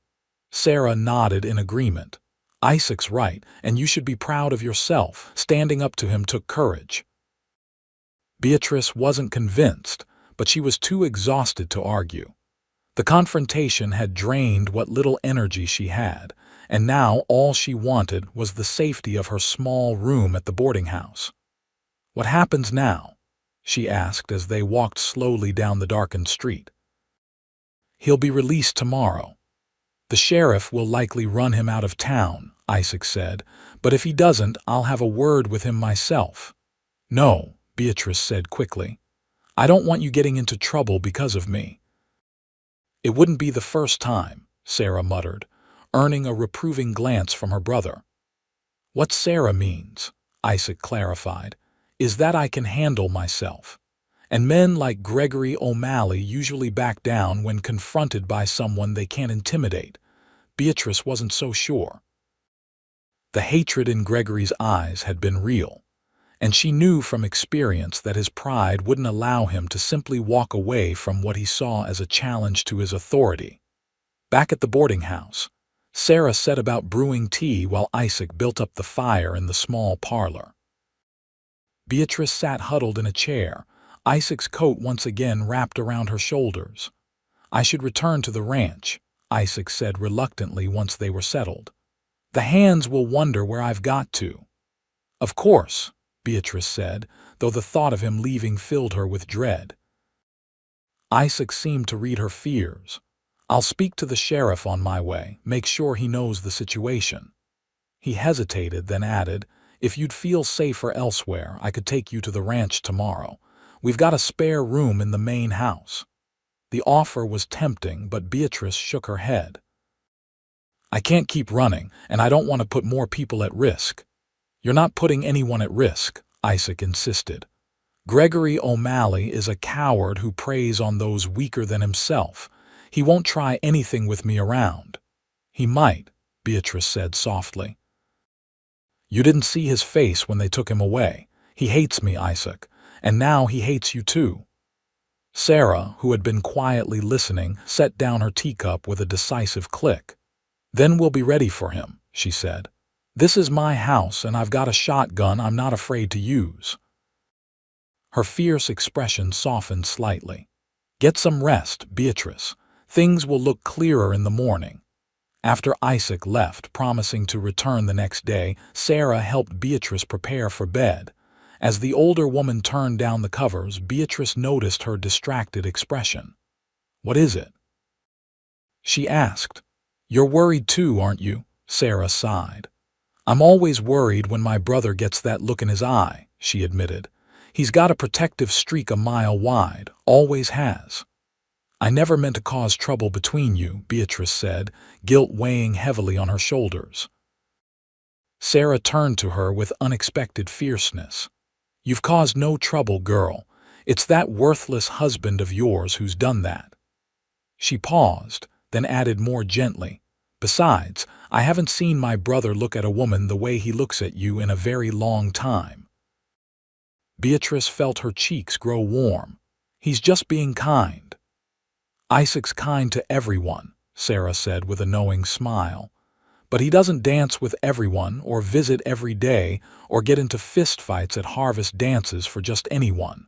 Sarah nodded in agreement. "Isaac's right, and you should be proud of yourself." Standing up to him took courage. Beatrice wasn't convinced, but she was too exhausted to argue. The confrontation had drained what little energy she had, and now all she wanted was the safety of her small room at the boarding house. "What happens now?" she asked as they walked slowly down the darkened street. "He'll be released tomorrow. The sheriff will likely run him out of town," Isaac said, "but if he doesn't, I'll have a word with him myself." "No," Beatrice said quickly. "I don't want you getting into trouble because of me." "It wouldn't be the first time," Sarah muttered, earning a reproving glance from her brother. "What Sarah means," Isaac clarified, "is that I can handle myself. And men like Gregory O'Malley usually back down when confronted by someone they can't intimidate." Beatrice wasn't so sure. The hatred in Gregory's eyes had been real, and she knew from experience that his pride wouldn't allow him to simply walk away from what he saw as a challenge to his authority. Back at the boarding house, Sarah set about brewing tea while Isaac built up the fire in the small parlor. Beatrice sat huddled in a chair, Isaac's coat once again wrapped around her shoulders. "I should return to the ranch," Isaac said reluctantly once they were settled. "The hands will wonder where I've got to." "Of course," Beatrice said, though the thought of him leaving filled her with dread. Isaac seemed to read her fears. "I'll speak to the sheriff on my way, make sure he knows the situation." He hesitated, then added, "If you'd feel safer elsewhere, I could take you to the ranch tomorrow. We've got a spare room in the main house." The offer was tempting, but Beatrice shook her head. "I can't keep running, and I don't want to put more people at risk." "You're not putting anyone at risk," Isaac insisted. "Gregory O'Malley is a coward who preys on those weaker than himself. He won't try anything with me around." "He might," Beatrice said softly. "You didn't see his face when they took him away. He hates me, Isaac, and now he hates you too." Sarah, who had been quietly listening, set down her teacup with a decisive click. "Then we'll be ready for him," she said. "This is my house, and I've got a shotgun I'm not afraid to use." Her fierce expression softened slightly. "Get some rest, Beatrice. Things will look clearer in the morning." After Isaac left, promising to return the next day, Sarah helped Beatrice prepare for bed. As the older woman turned down the covers, Beatrice noticed her distracted expression. "What is it?" she asked. "You're worried too, aren't you?" Sarah sighed. "I'm always worried when my brother gets that look in his eye," she admitted. "He's got a protective streak a mile wide, always has." "I never meant to cause trouble between you," Beatrice said, guilt weighing heavily on her shoulders. Sarah turned to her with unexpected fierceness. "You've caused no trouble, girl. It's that worthless husband of yours who's done that." She paused, then added more gently, "Besides, I haven't seen my brother look at a woman the way he looks at you in a very long time." Beatrice felt her cheeks grow warm. "He's just being kind." "Isaac's kind to everyone," Sarah said with a knowing smile. "But he doesn't dance with everyone or visit every day or get into fistfights at harvest dances for just anyone."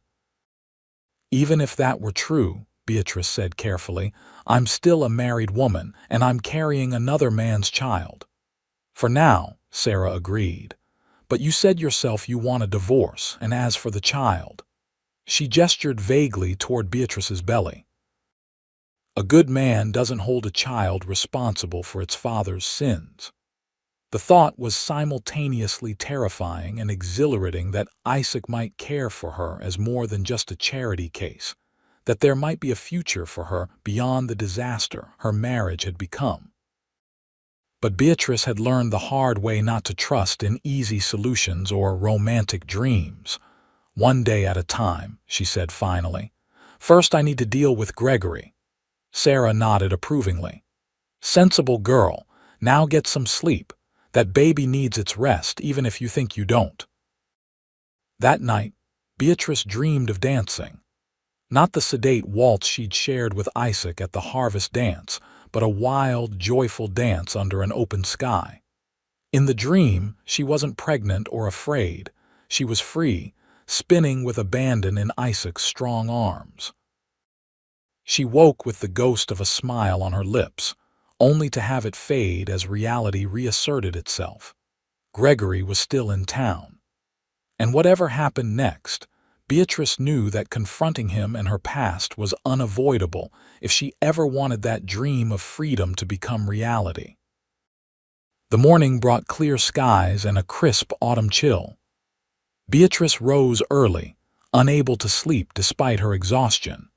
"Even if that were true," Beatrice said carefully, "I'm still a married woman and I'm carrying another man's child." "For now," Sarah agreed. "But you said yourself you want a divorce, and as for the child—" She gestured vaguely toward Beatrice's belly. "A good man doesn't hold a child responsible for its father's sins." The thought was simultaneously terrifying and exhilarating that Isaac might care for her as more than just a charity case, that there might be a future for her beyond the disaster her marriage had become. But Beatrice had learned the hard way not to trust in easy solutions or romantic dreams. "One day at a time," she said finally. "First I need to deal with Gregory." Sarah nodded approvingly. "Sensible girl. Now get some sleep. That baby needs its rest even if you think you don't." That night, Beatrice dreamed of dancing. Not the sedate waltz she'd shared with Isaac at the harvest dance, but a wild, joyful dance under an open sky. In the dream, she wasn't pregnant or afraid. She was free, spinning with abandon in Isaac's strong arms. She woke with the ghost of a smile on her lips, only to have it fade as reality reasserted itself. Gregory was still in town. And whatever happened next, Beatrice knew that confronting him and her past was unavoidable if she ever wanted that dream of freedom to become reality. The morning brought clear skies and a crisp autumn chill. Beatrice rose early, unable to sleep despite her exhaustion.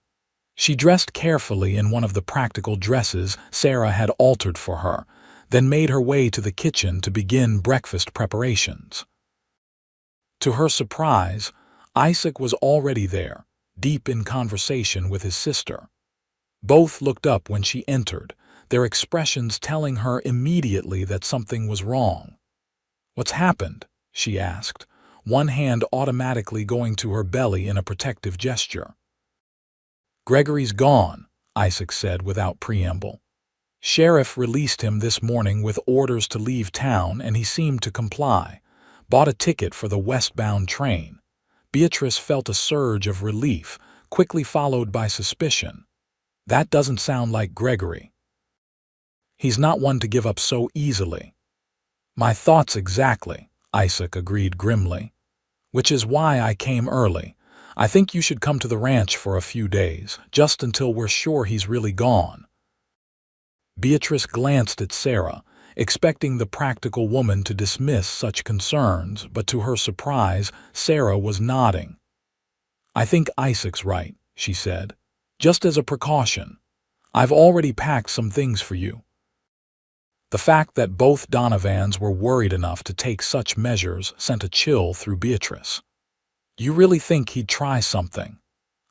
She dressed carefully in one of the practical dresses Sarah had altered for her, then made her way to the kitchen to begin breakfast preparations. To her surprise, Isaac was already there, deep in conversation with his sister. Both looked up when she entered, their expressions telling her immediately that something was wrong. "What's happened?" she asked, one hand automatically going to her belly in a protective gesture. "Gregory's gone," Isaac said without preamble. "Sheriff released him this morning with orders to leave town, and he seemed to comply. Bought a ticket for the westbound train." Beatrice felt a surge of relief, quickly followed by suspicion. That doesn't sound like Gregory. He's not one to give up so easily. "My thoughts exactly," Isaac agreed grimly. "Which is why I came early. I think you should come to the ranch for a few days, just until we're sure he's really gone." Beatrice glanced at Sarah, expecting the practical woman to dismiss such concerns, but to her surprise, Sarah was nodding. "I think Isaac's right," she said. "Just as a precaution. I've already packed some things for you." The fact that both Donovans were worried enough to take such measures sent a chill through Beatrice. "You really think he'd try something?"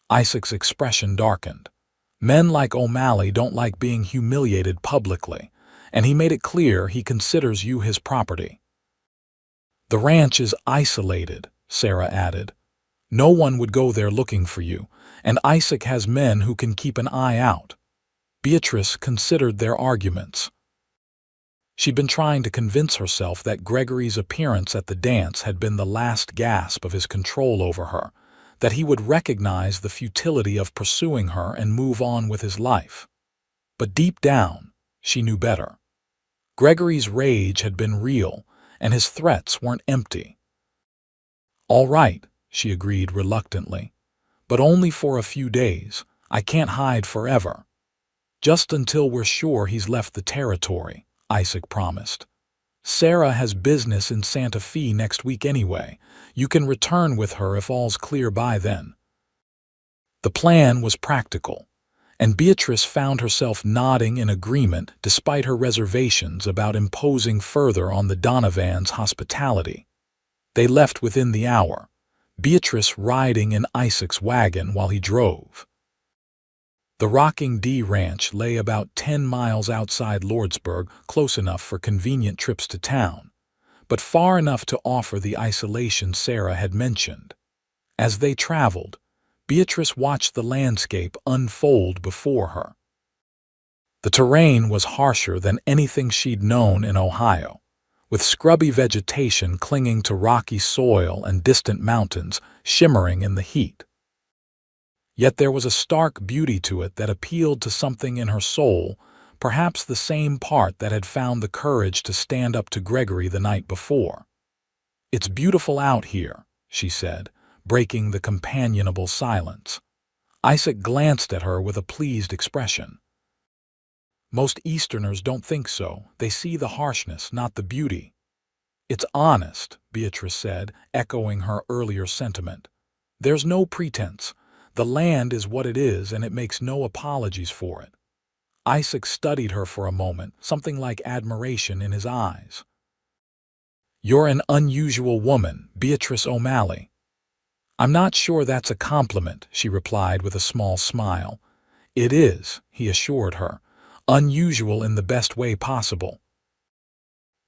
Isaac's expression darkened. "Men like O'Malley don't like being humiliated publicly, and he made it clear he considers you his property." "The ranch is isolated," Sarah added. "No one would go there looking for you, and Isaac has men who can keep an eye out." Beatrice considered their arguments. She'd been trying to convince herself that Gregory's appearance at the dance had been the last gasp of his control over her, that he would recognize the futility of pursuing her and move on with his life. But deep down, she knew better. Gregory's rage had been real, and his threats weren't empty. "All right," she agreed reluctantly, "but only for a few days. I can't hide forever." "Just until we're sure he's left the territory," Isaac promised. "Sarah has business in Santa Fe next week anyway. You can return with her if all's clear by then." The plan was practical, and Beatrice found herself nodding in agreement despite her reservations about imposing further on the Donovans' hospitality. They left within the hour, Beatrice riding in Isaac's wagon while he drove. The Rocking D Ranch lay about 10 miles outside Lordsburg, close enough for convenient trips to town, but far enough to offer the isolation Sarah had mentioned. As they traveled, Beatrice watched the landscape unfold before her. The terrain was harsher than anything she'd known in Ohio, with scrubby vegetation clinging to rocky soil and distant mountains shimmering in the heat. Yet there was a stark beauty to it that appealed to something in her soul, perhaps the same part that had found the courage to stand up to Gregory the night before. "It's beautiful out here," she said, breaking the companionable silence. Isaac glanced at her with a pleased expression. "Most Easterners don't think so. They see the harshness, not the beauty." "It's honest," Beatrice said, echoing her earlier sentiment. "There's no pretense. The land is what it is, and it makes no apologies for it." Isaac studied her for a moment, something like admiration in his eyes. "You're an unusual woman, Beatrice O'Malley." "I'm not sure that's a compliment," she replied with a small smile. "It is," he assured her, "unusual in the best way possible."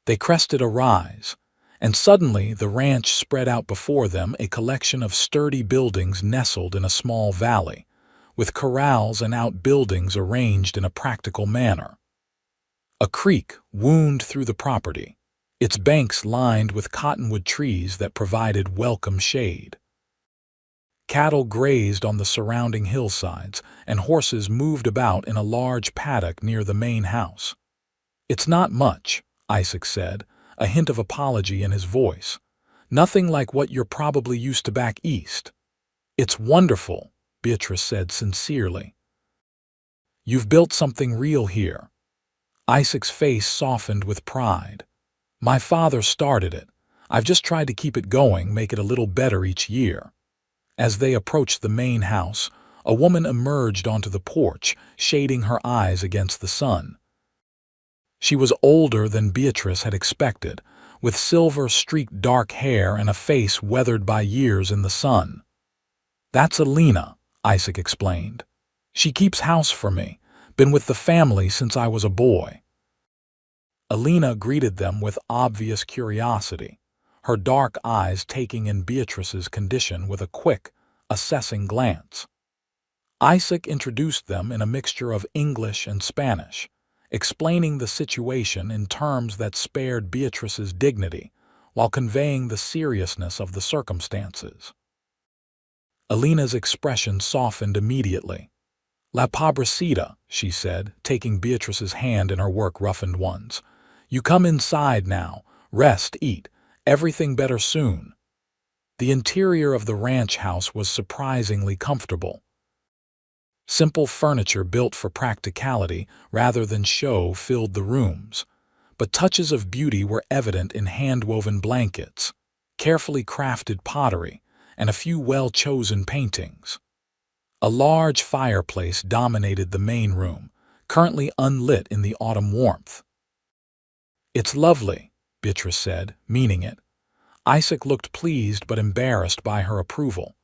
They crested a rise, and suddenly the ranch spread out before them, a collection of sturdy buildings nestled in a small valley, with corrals and outbuildings arranged in a practical manner. A creek wound through the property, its banks lined with cottonwood trees that provided welcome shade. Cattle grazed on the surrounding hillsides, and horses moved about in a large paddock near the main house. It's not much, Isaac said, a hint of apology in his voice. Nothing like what you're probably used to back east. It's wonderful, Beatrice said sincerely. You've built something real here. Isaac's face softened with pride. My father started it. I've just tried to keep it going, make it a little better each year. As they approached the main house, a woman emerged onto the porch, shading her eyes against the sun. She was older than Beatrice had expected, with silver-streaked dark hair and a face weathered by years in the sun. That's Alina, Isaac explained. She keeps house for me, been with the family since I was a boy. Alina greeted them with obvious curiosity, her dark eyes taking in Beatrice's condition with a quick, assessing glance. Isaac introduced them in a mixture of English and Spanish, explaining the situation in terms that spared Beatrice's dignity while conveying the seriousness of the circumstances. Alina's expression softened immediately. La pobrecita, she said, taking Beatrice's hand in her work-roughened ones. You come inside now, rest, eat, everything better soon. The interior of the ranch house was surprisingly comfortable. Simple furniture built for practicality rather than show filled the rooms, but touches of beauty were evident in hand-woven blankets, carefully crafted pottery, and a few well-chosen paintings. A large fireplace dominated the main room, currently unlit in the autumn warmth. It's lovely, Beatrice said, meaning it. Isaac looked pleased but embarrassed by her approval.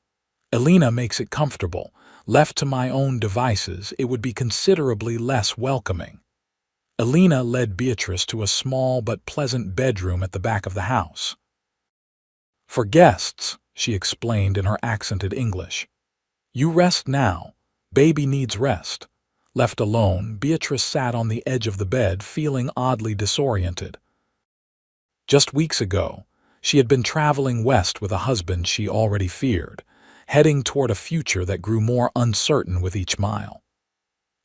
Alina makes it comfortable. Left to my own devices, it would be considerably less welcoming. Alina led Beatrice to a small but pleasant bedroom at the back of the house. For guests, she explained in her accented English. You rest now. Baby needs rest. Left alone, Beatrice sat on the edge of the bed, feeling oddly disoriented. Just weeks ago, she had been traveling west with a husband she already feared, heading toward a future that grew more uncertain with each mile.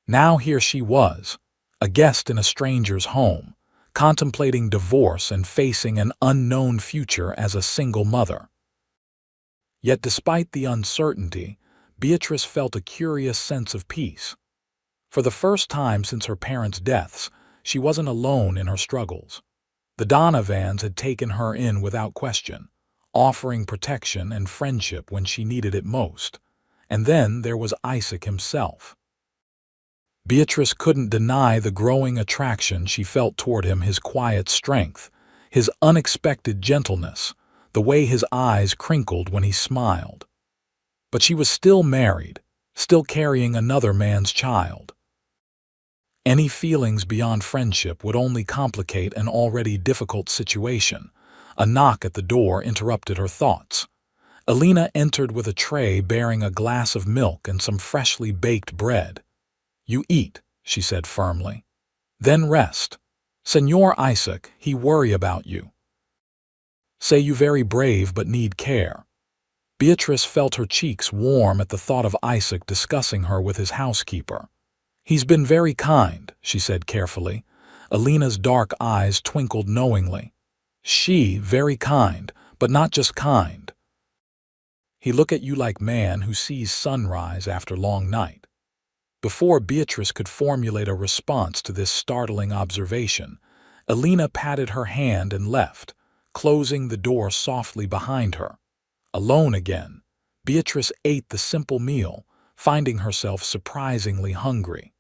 Now here she was, a guest in a stranger's home, contemplating divorce and facing an unknown future as a single mother. Yet despite the uncertainty, Beatrice felt a curious sense of peace. For the first time since her parents' deaths, she wasn't alone in her struggles. The Donovans had taken her in without question, offering protection and friendship when she needed it most. And then there was Isaac himself. Beatrice couldn't deny the growing attraction she felt toward him, his quiet strength, his unexpected gentleness, the way his eyes crinkled when he smiled. But she was still married, still carrying another man's child. Any feelings beyond friendship would only complicate an already difficult situation. A knock at the door interrupted her thoughts. Alina entered with a tray bearing a glass of milk and some freshly baked bread. You eat, she said firmly. Then rest. Senor Isaac, he worry about you. Say you very brave but need care. Beatrice felt her cheeks warm at the thought of Isaac discussing her with his housekeeper. He's been very kind, she said carefully. Alina's dark eyes twinkled knowingly. She, very kind, but not just kind. He look at you like man who sees sunrise after long night. Before Beatrice could formulate a response to this startling observation, Alina patted her hand and left, closing the door softly behind her. Alone again, Beatrice ate the simple meal, finding herself surprisingly hungry.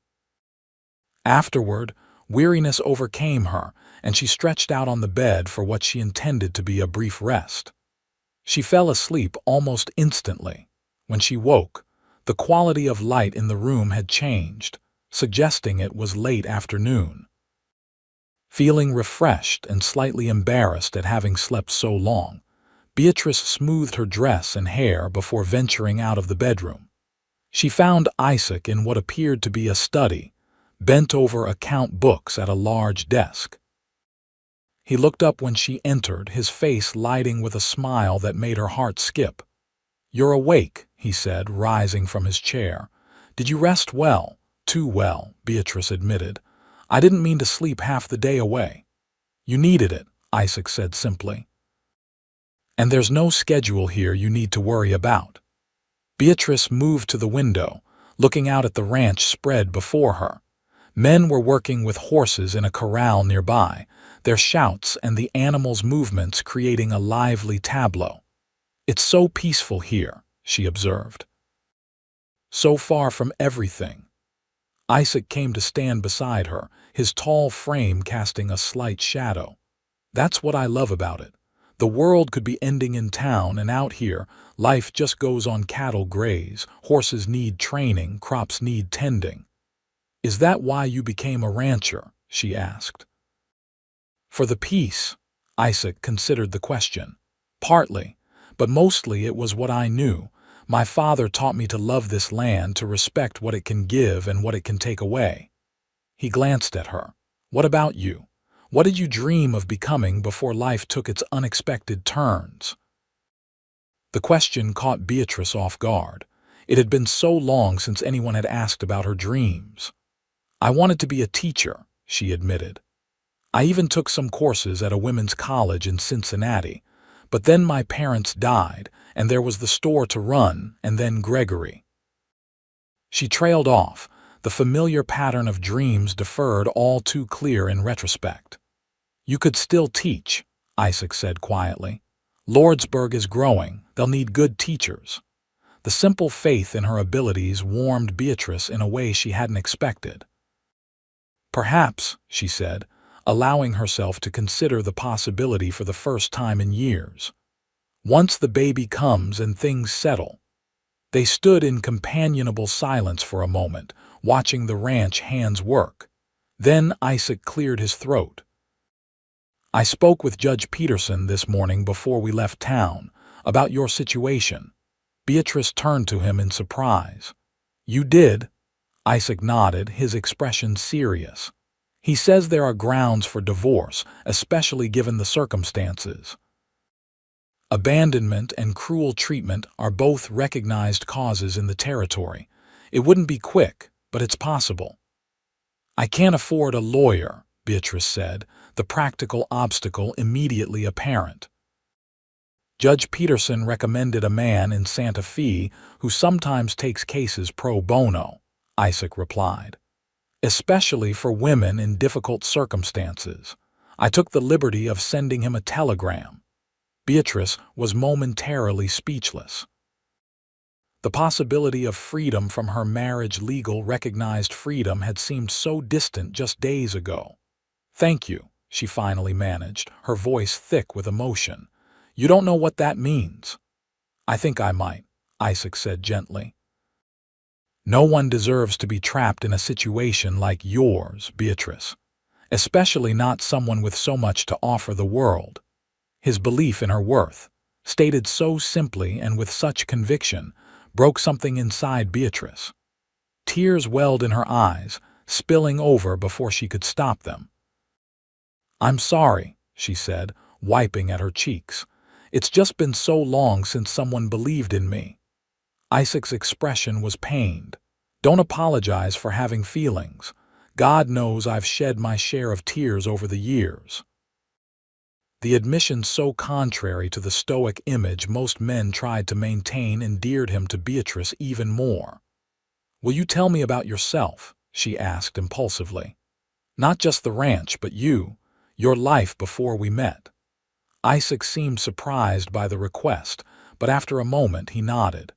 Afterward, weariness overcame her, and she stretched out on the bed for what she intended to be a brief rest. She fell asleep almost instantly. When she woke, the quality of light in the room had changed, suggesting it was late afternoon. Feeling refreshed and slightly embarrassed at having slept so long, Beatrice smoothed her dress and hair before venturing out of the bedroom. She found Isaac in what appeared to be a study, bent over account books at a large desk. He looked up when she entered, his face lighting with a smile that made her heart skip. You're awake, he said, rising from his chair. Did you rest well? Too well, Beatrice admitted. I didn't mean to sleep half the day away. You needed it, Isaac said simply. And there's no schedule here you need to worry about. Beatrice moved to the window, looking out at the ranch spread before her. Men were working with horses in a corral nearby, their shouts and the animals' movements creating a lively tableau. It's so peaceful here, she observed. So far from everything. Isaac came to stand beside her, his tall frame casting a slight shadow. That's what I love about it. The world could be ending in town, and out here, life just goes on. Cattle graze, horses need training, crops need tending. Is that why you became a rancher? She asked. For the peace, Isaac considered the question. Partly, but mostly it was what I knew. My father taught me to love this land, to respect what it can give and what it can take away. He glanced at her. What about you? What did you dream of becoming before life took its unexpected turns? The question caught Beatrice off guard. It had been so long since anyone had asked about her dreams. I wanted to be a teacher, she admitted. I even took some courses at a women's college in Cincinnati, but then my parents died, and there was the store to run, and then Gregory. She trailed off, the familiar pattern of dreams deferred all too clear in retrospect. You could still teach, Isaac said quietly. Lordsburg is growing, they'll need good teachers. The simple faith in her abilities warmed Beatrice in a way she hadn't expected. Perhaps, she said, allowing herself to consider the possibility for the first time in years. Once the baby comes and things settle. They stood in companionable silence for a moment, watching the ranch hands work. Then Isaac cleared his throat. I spoke with Judge Peterson this morning before we left town about your situation. Beatrice turned to him in surprise. You did? Isaac nodded, his expression serious. He says there are grounds for divorce, especially given the circumstances. Abandonment and cruel treatment are both recognized causes in the territory. It wouldn't be quick, but it's possible. I can't afford a lawyer, Beatrice said, the practical obstacle immediately apparent. Judge Peterson recommended a man in Santa Fe who sometimes takes cases pro bono, Isaac replied. Especially for women in difficult circumstances. I took the liberty of sending him a telegram. Beatrice was momentarily speechless. The possibility of freedom from her marriage, legal recognized freedom, had seemed so distant just days ago. Thank you, she finally managed, her voice thick with emotion. You don't know what that means. I think I might, Isaac said gently. No one deserves to be trapped in a situation like yours, Beatrice. Especially not someone with so much to offer the world. His belief in her worth, stated so simply and with such conviction, broke something inside Beatrice. Tears welled in her eyes, spilling over before she could stop them. I'm sorry, she said, wiping at her cheeks. It's just been so long since someone believed in me. Isaac's expression was pained. Don't apologize for having feelings. God knows I've shed my share of tears over the years. The admission, so contrary to the stoic image most men tried to maintain, endeared him to Beatrice even more. Will you tell me about yourself? She asked impulsively. Not just the ranch, but you, your life before we met. Isaac seemed surprised by the request, but after a moment he nodded.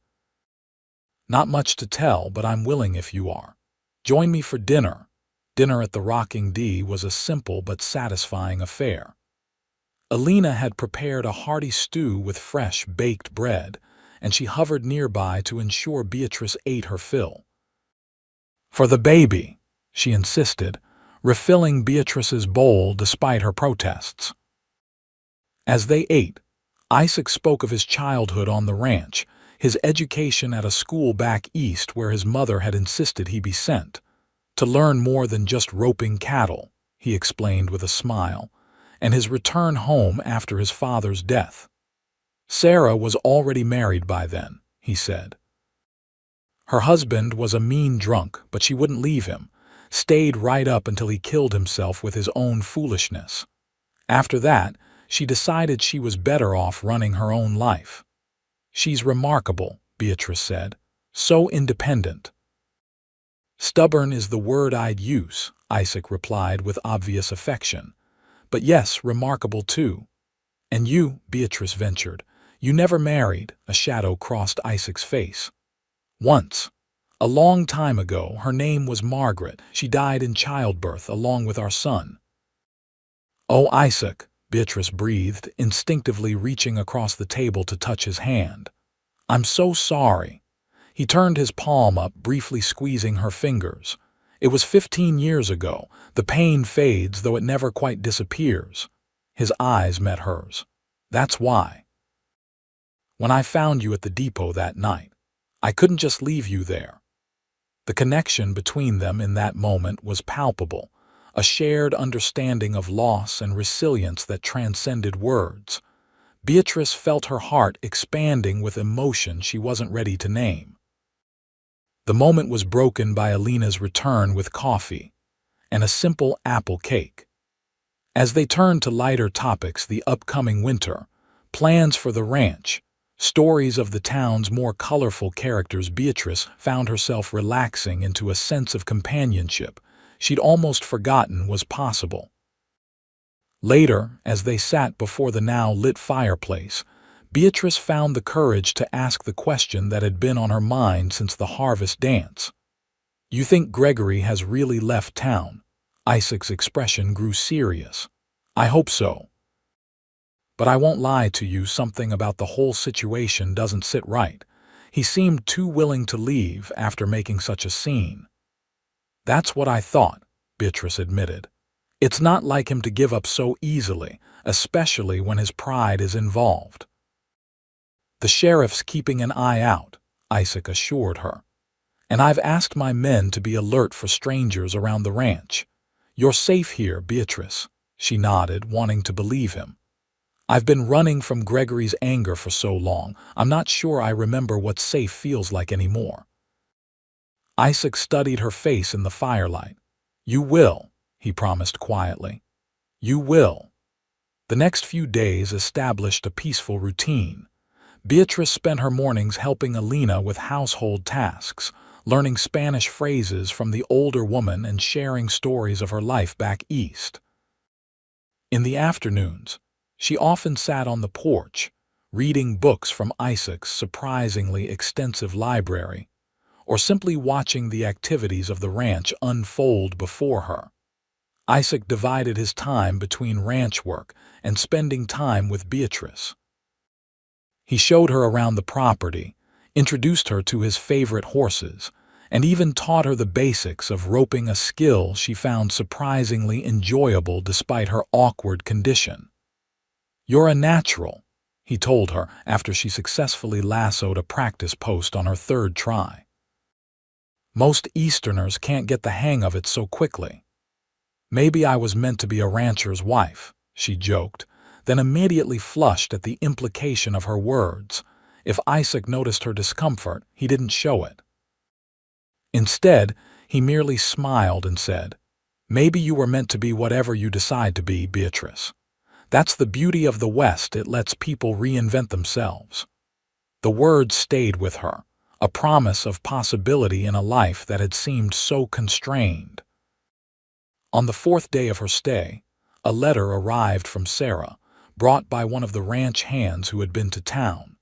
Not much to tell, but I'm willing if you are. Join me for dinner. Dinner at the Rocking D was a simple but satisfying affair. Alina had prepared a hearty stew with fresh baked bread, and she hovered nearby to ensure Beatrice ate her fill. For the baby, she insisted, refilling Beatrice's bowl despite her protests. As they ate, Isaac spoke of his childhood on the ranch, his education at a school back east where his mother had insisted he be sent. To learn more than just roping cattle, he explained with a smile, and his return home after his father's death. Sarah was already married by then, he said. Her husband was a mean drunk, but she wouldn't leave him, stayed right up until he killed himself with his own foolishness. After that, she decided she was better off running her own life. She's remarkable, Beatrice said. So independent. Stubborn is the word I'd use, Isaac replied with obvious affection. But yes, remarkable too. And you, Beatrice ventured, you never married, a shadow crossed Isaac's face. Once. A long time ago, her name was Margaret. She died in childbirth along with our son. Oh, Isaac, Beatrice breathed, instinctively reaching across the table to touch his hand. I'm so sorry. He turned his palm up, briefly squeezing her fingers. It was 15 years ago. The pain fades, though it never quite disappears. His eyes met hers. That's why. When I found you at the depot that night, I couldn't just leave you there. The connection between them in that moment was palpable, a shared understanding of loss and resilience that transcended words. Beatrice felt her heart expanding with emotion she wasn't ready to name. The moment was broken by Alina's return with coffee and a simple apple cake. As they turned to lighter topics, the upcoming winter, plans for the ranch, stories of the town's more colorful characters, Beatrice found herself relaxing into a sense of companionship she'd almost forgotten was possible. Later, as they sat before the now lit fireplace, Beatrice found the courage to ask the question that had been on her mind since the harvest dance. You think Gregory has really left town? Isaac's expression grew serious. I hope so. But I won't lie to you, something about the whole situation doesn't sit right. He seemed too willing to leave after making such a scene. That's what I thought, Beatrice admitted. It's not like him to give up so easily, especially when his pride is involved. The sheriff's keeping an eye out, Isaac assured her. And I've asked my men to be alert for strangers around the ranch. You're safe here, Beatrice, she nodded, wanting to believe him. I've been running from Gregory's anger for so long, I'm not sure I remember what safe feels like anymore. Isaac studied her face in the firelight. You will, he promised quietly. You will. The next few days established a peaceful routine. Beatrice spent her mornings helping Alina with household tasks, learning Spanish phrases from the older woman and sharing stories of her life back east. In the afternoons, she often sat on the porch, reading books from Isaac's surprisingly extensive library, or simply watching the activities of the ranch unfold before her. Isaac divided his time between ranch work and spending time with Beatrice. He showed her around the property, introduced her to his favorite horses, and even taught her the basics of roping, a skill she found surprisingly enjoyable despite her awkward condition. You're a natural, he told her after she successfully lassoed a practice post on her third try. Most Easterners can't get the hang of it so quickly. Maybe I was meant to be a rancher's wife, she joked, then immediately flushed at the implication of her words. If Isaac noticed her discomfort, he didn't show it. Instead, he merely smiled and said, Maybe you were meant to be whatever you decide to be, Beatrice. That's the beauty of the West, it lets people reinvent themselves. The words stayed with her, a promise of possibility in a life that had seemed so constrained. On the fourth day of her stay, a letter arrived from Sarah, brought by one of the ranch hands who had been to town.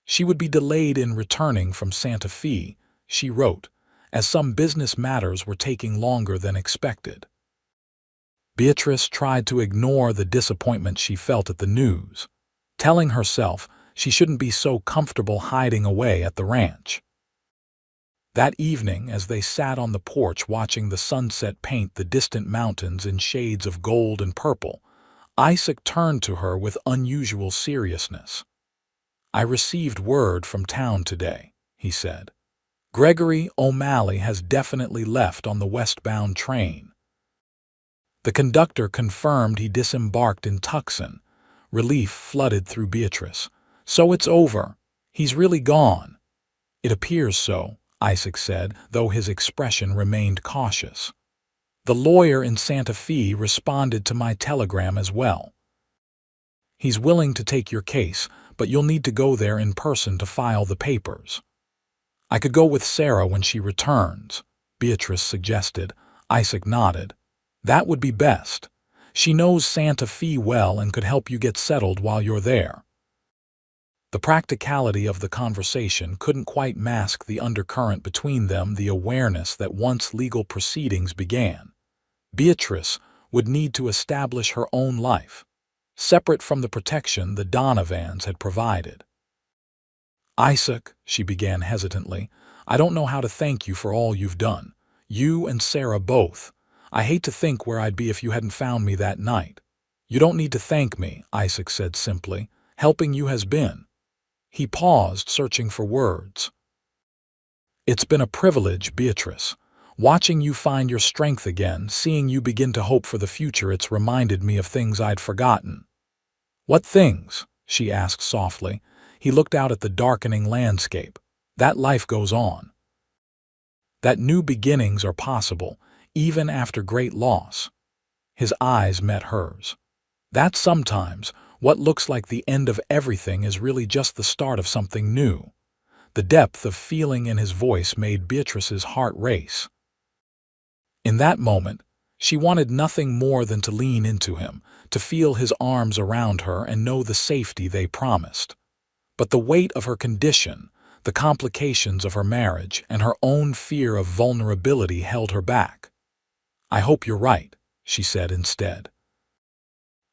She would be delayed in returning from Santa Fe, she wrote, as some business matters were taking longer than expected. Beatrice tried to ignore the disappointment she felt at the news, telling herself she shouldn't be so comfortable hiding away at the ranch. That evening, as they sat on the porch watching the sunset paint the distant mountains in shades of gold and purple, Isaac turned to her with unusual seriousness. I received word from town today, he said. Gregory O'Malley has definitely left on the westbound train. The conductor confirmed he disembarked in Tucson. Relief flooded through Beatrice. So it's over. He's really gone. It appears so, Isaac said, though his expression remained cautious. The lawyer in Santa Fe responded to my telegram as well. He's willing to take your case, but you'll need to go there in person to file the papers. I could go with Sarah when she returns, Beatrice suggested. Isaac nodded. That would be best. She knows Santa Fe well and could help you get settled while you're there. The practicality of the conversation couldn't quite mask the undercurrent between them, the awareness that once legal proceedings began, Beatrice would need to establish her own life, separate from the protection the Donovans had provided. Isaac, she began hesitantly, I don't know how to thank you for all you've done. You and Sarah both. I hate to think where I'd be if you hadn't found me that night. You don't need to thank me, Isaac said simply. Helping you has been. He paused, searching for words. It's been a privilege, Beatrice. Watching you find your strength again, seeing you begin to hope for the future, it's reminded me of things I'd forgotten. What things? She asked softly. He looked out at the darkening landscape. That life goes on. That new beginnings are possible, even after great loss. His eyes met hers. That sometimes, what looks like the end of everything is really just the start of something new. The depth of feeling in his voice made Beatrice's heart race. In that moment, she wanted nothing more than to lean into him, to feel his arms around her and know the safety they promised. But the weight of her condition, the complications of her marriage, and her own fear of vulnerability held her back. I hope you're right, she said instead.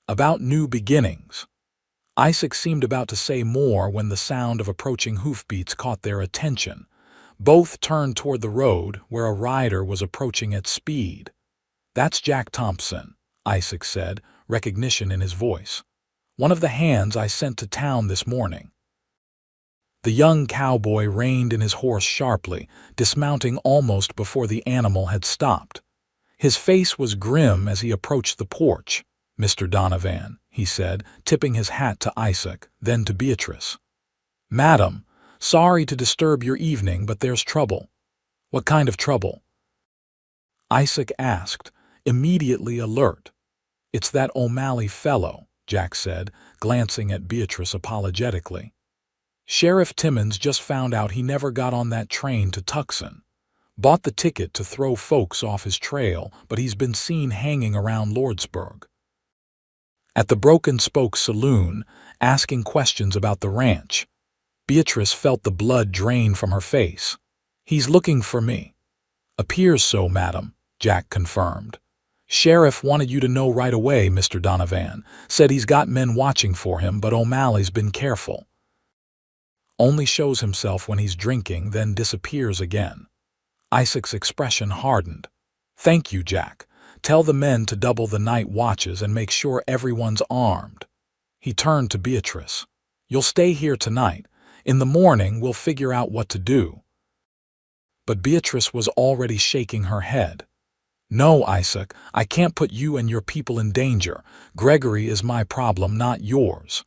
About new beginnings. Isaac seemed about to say more when the sound of approaching hoofbeats caught their attention. Both turned toward the road where a rider was approaching at speed. That's Jack Thompson, Isaac said, recognition in his voice. One of the hands I sent to town this morning. The young cowboy reined in his horse sharply, dismounting almost before the animal had stopped. His face was grim as he approached the porch. Mr. Donovan, he said, tipping his hat to Isaac, then to Beatrice. Madam, sorry to disturb your evening, but there's trouble. What kind of trouble? Isaac asked, immediately alert. It's that O'Malley fellow, Jack said, glancing at Beatrice apologetically. Sheriff Timmons just found out he never got on that train to Tucson. Bought the ticket to throw folks off his trail, but he's been seen hanging around Lordsburg. At the Broken Spoke Saloon, asking questions about the ranch. Beatrice felt the blood drain from her face. He's looking for me. Appears so, madam, Jack confirmed. Sheriff wanted you to know right away, Mr. Donovan. Said he's got men watching for him, but O'Malley's been careful. Only shows himself when he's drinking, then disappears again. Isaac's expression hardened. Thank you, Jack. Tell the men to double the night watches and make sure everyone's armed. He turned to Beatrice. You'll stay here tonight. In the morning, we'll figure out what to do. But Beatrice was already shaking her head. No, Isaac, I can't put you and your people in danger. Gregory is my problem, not yours.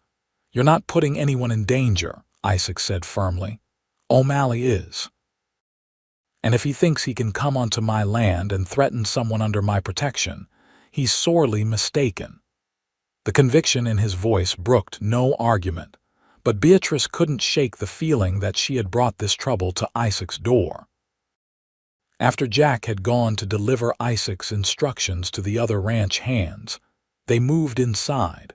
You're not putting anyone in danger, Isaac said firmly. O'Malley is. And if he thinks he can come onto my land and threaten someone under my protection, he's sorely mistaken. The conviction in his voice brooked no argument, but Beatrice couldn't shake the feeling that she had brought this trouble to Isaac's door. After Jack had gone to deliver Isaac's instructions to the other ranch hands, they moved inside.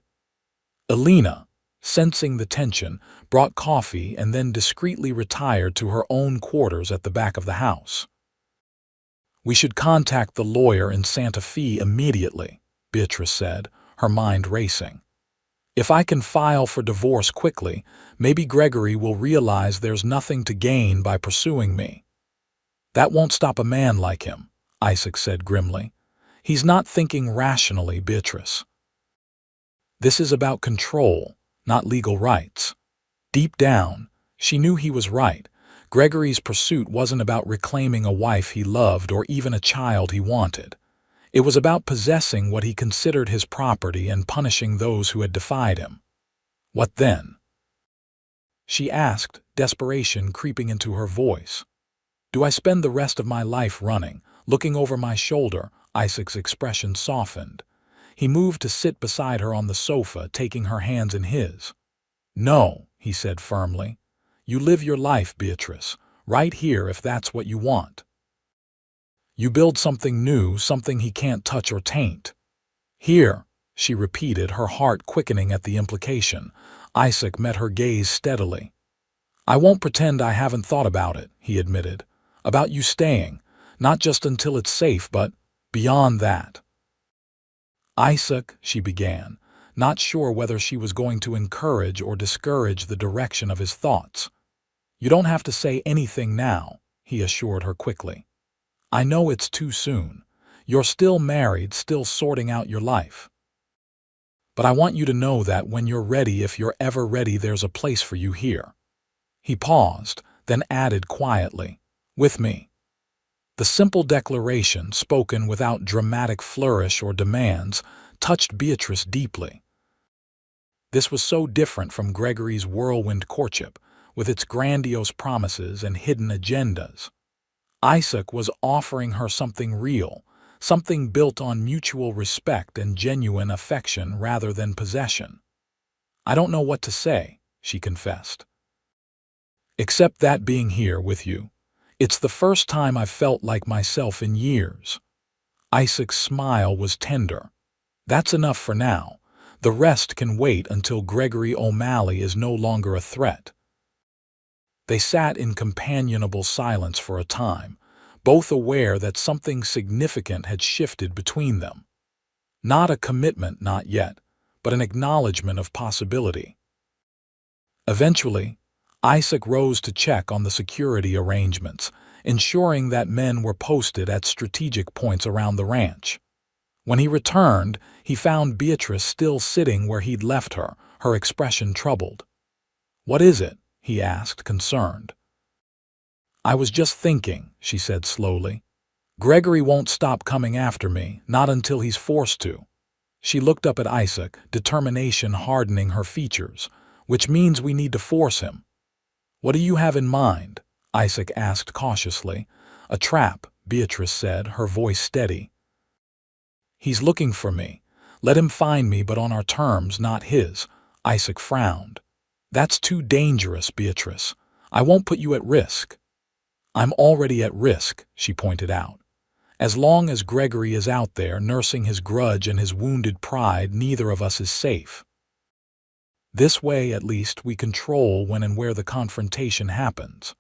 Elena, sensing the tension, brought coffee and then discreetly retired to her own quarters at the back of the house. We should contact the lawyer in Santa Fe immediately, Beatrice said, her mind racing. If I can file for divorce quickly, maybe Gregory will realize there's nothing to gain by pursuing me. That won't stop a man like him, Isaac said grimly. He's not thinking rationally, Beatrice. This is about control, not legal rights. Deep down, she knew he was right. Gregory's pursuit wasn't about reclaiming a wife he loved or even a child he wanted. It was about possessing what he considered his property and punishing those who had defied him. What then? She asked, desperation creeping into her voice. Do I spend the rest of my life running, looking over my shoulder, Isaac's expression softened. He moved to sit beside her on the sofa, taking her hands in his. "No," he said firmly. "You live your life, Beatrice, right here if that's what you want. You build something new, something he can't touch or taint." "Here," she repeated, her heart quickening at the implication. Isaac met her gaze steadily. "I won't pretend I haven't thought about it," he admitted. "About you staying, not just until it's safe, but beyond that." "Isaac," she began, not sure whether she was going to encourage or discourage the direction of his thoughts. "You don't have to say anything now," he assured her quickly. "I know it's too soon. You're still married, still sorting out your life. But I want you to know that when you're ready, if you're ever ready, there's a place for you here." He paused, then added quietly, "With me." The simple declaration, spoken without dramatic flourish or demands, touched Beatrice deeply. This was so different from Gregory's whirlwind courtship, with its grandiose promises and hidden agendas. Isaac was offering her something real, something built on mutual respect and genuine affection rather than possession. "I don't know what to say," she confessed. "Except that being here with you, it's the first time I've felt like myself in years." Isaac's smile was tender. "That's enough for now. The rest can wait until Gregory O'Malley is no longer a threat." They sat in companionable silence for a time, both aware that something significant had shifted between them. Not a commitment, not yet, but an acknowledgement of possibility. Eventually, Isaac rose to check on the security arrangements, ensuring that men were posted at strategic points around the ranch. When he returned, he found Beatrice still sitting where he'd left her, her expression troubled. "What is it?" he asked, concerned. "I was just thinking," she said slowly. "Gregory won't stop coming after me, not until he's forced to." She looked up at Isaac, determination hardening her features, "which means we need to force him." "What do you have in mind?" Isaac asked cautiously. "A trap," Beatrice said, her voice steady. "He's looking for me. Let him find me, but on our terms, not his." Isaac frowned. "That's too dangerous, Beatrice. I won't put you at risk." "I'm already at risk," she pointed out. "As long as Gregory is out there nursing his grudge and his wounded pride, neither of us is safe. This way, at least, we control when and where the confrontation happens."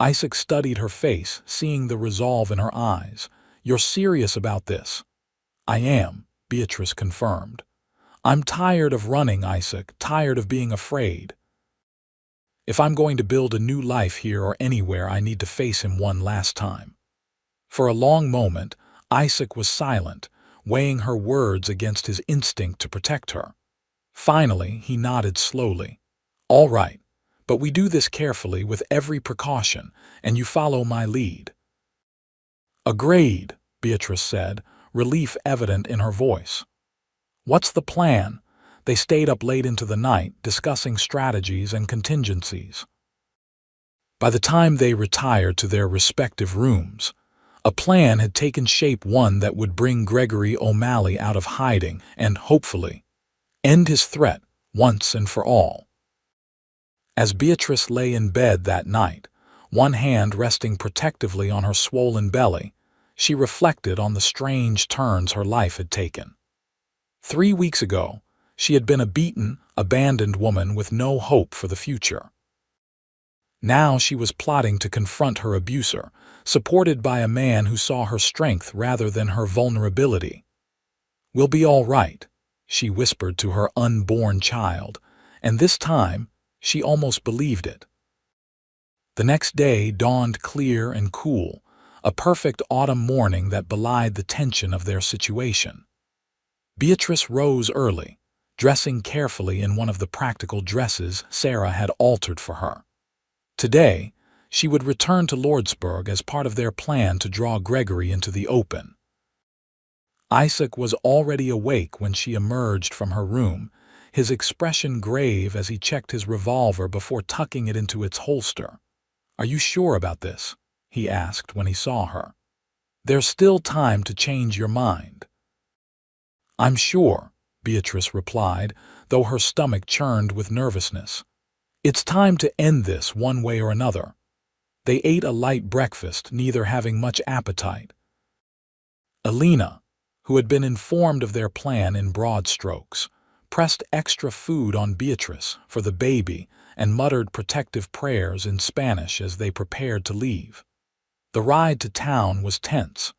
Isaac studied her face, seeing the resolve in her eyes. "You're serious about this?" "I am," Beatrice confirmed. "I'm tired of running, Isaac, tired of being afraid. If I'm going to build a new life here or anywhere, I need to face him one last time." For a long moment, Isaac was silent, weighing her words against his instinct to protect her. Finally, he nodded slowly. "All right, but we do this carefully with every precaution, and you follow my lead." "Agreed," Beatrice said, relief evident in her voice. "What's the plan?" They stayed up late into the night, discussing strategies and contingencies. By the time they retired to their respective rooms, a plan had taken shape, one that would bring Gregory O'Malley out of hiding and, hopefully, end his threat once and for all. As Beatrice lay in bed that night, one hand resting protectively on her swollen belly, she reflected on the strange turns her life had taken. 3 weeks ago, she had been a beaten, abandoned woman with no hope for the future. Now she was plotting to confront her abuser, supported by a man who saw her strength rather than her vulnerability. "We'll be all right," she whispered to her unborn child, and this time she almost believed it. The next day dawned clear and cool, a perfect autumn morning that belied the tension of their situation. Beatrice rose early, dressing carefully in one of the practical dresses Sarah had altered for her. Today, she would return to Lordsburg as part of their plan to draw Gregory into the open. Isaac was already awake when she emerged from her room, his expression grave as he checked his revolver before tucking it into its holster. "Are you sure about this?" he asked when he saw her. There's still time to change your mind. I'm sure, Beatrice replied, though her stomach churned with nervousness. It's time to end this one way or another. They ate a light breakfast, neither having much appetite. Alina, who had been informed of their plan in broad strokes, pressed extra food on Beatrice for the baby and muttered protective prayers in Spanish as they prepared to leave. The ride to town was tense,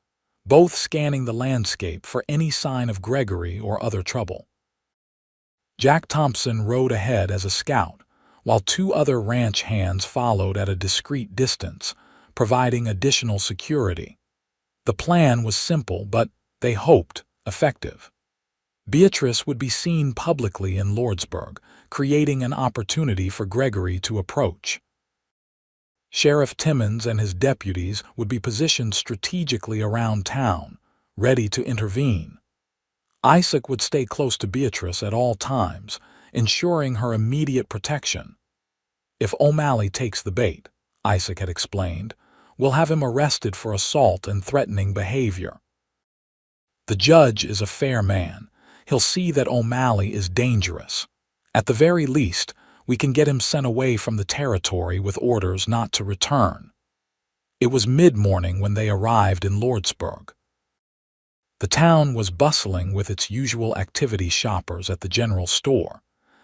both scanning the landscape for any sign of Gregory or other trouble. Jack Thompson rode ahead as a scout, while two other ranch hands followed at a discreet distance, providing additional security. The plan was simple, but, they hoped, effective. Beatrice would be seen publicly in Lordsburg, creating an opportunity for Gregory to approach. Sheriff Timmons and his deputies would be positioned strategically around town, ready to intervene. Isaac would stay close to Beatrice at all times, ensuring her immediate protection. If O'Malley takes the bait, Isaac had explained, we'll have him arrested for assault and threatening behavior. The judge is a fair man. He'll see that O'Malley is dangerous. At the very least, we can get him sent away from the territory with orders not to return. It was mid-morning when they arrived in Lordsburg. The town was bustling with its usual activity: shoppers at the general store,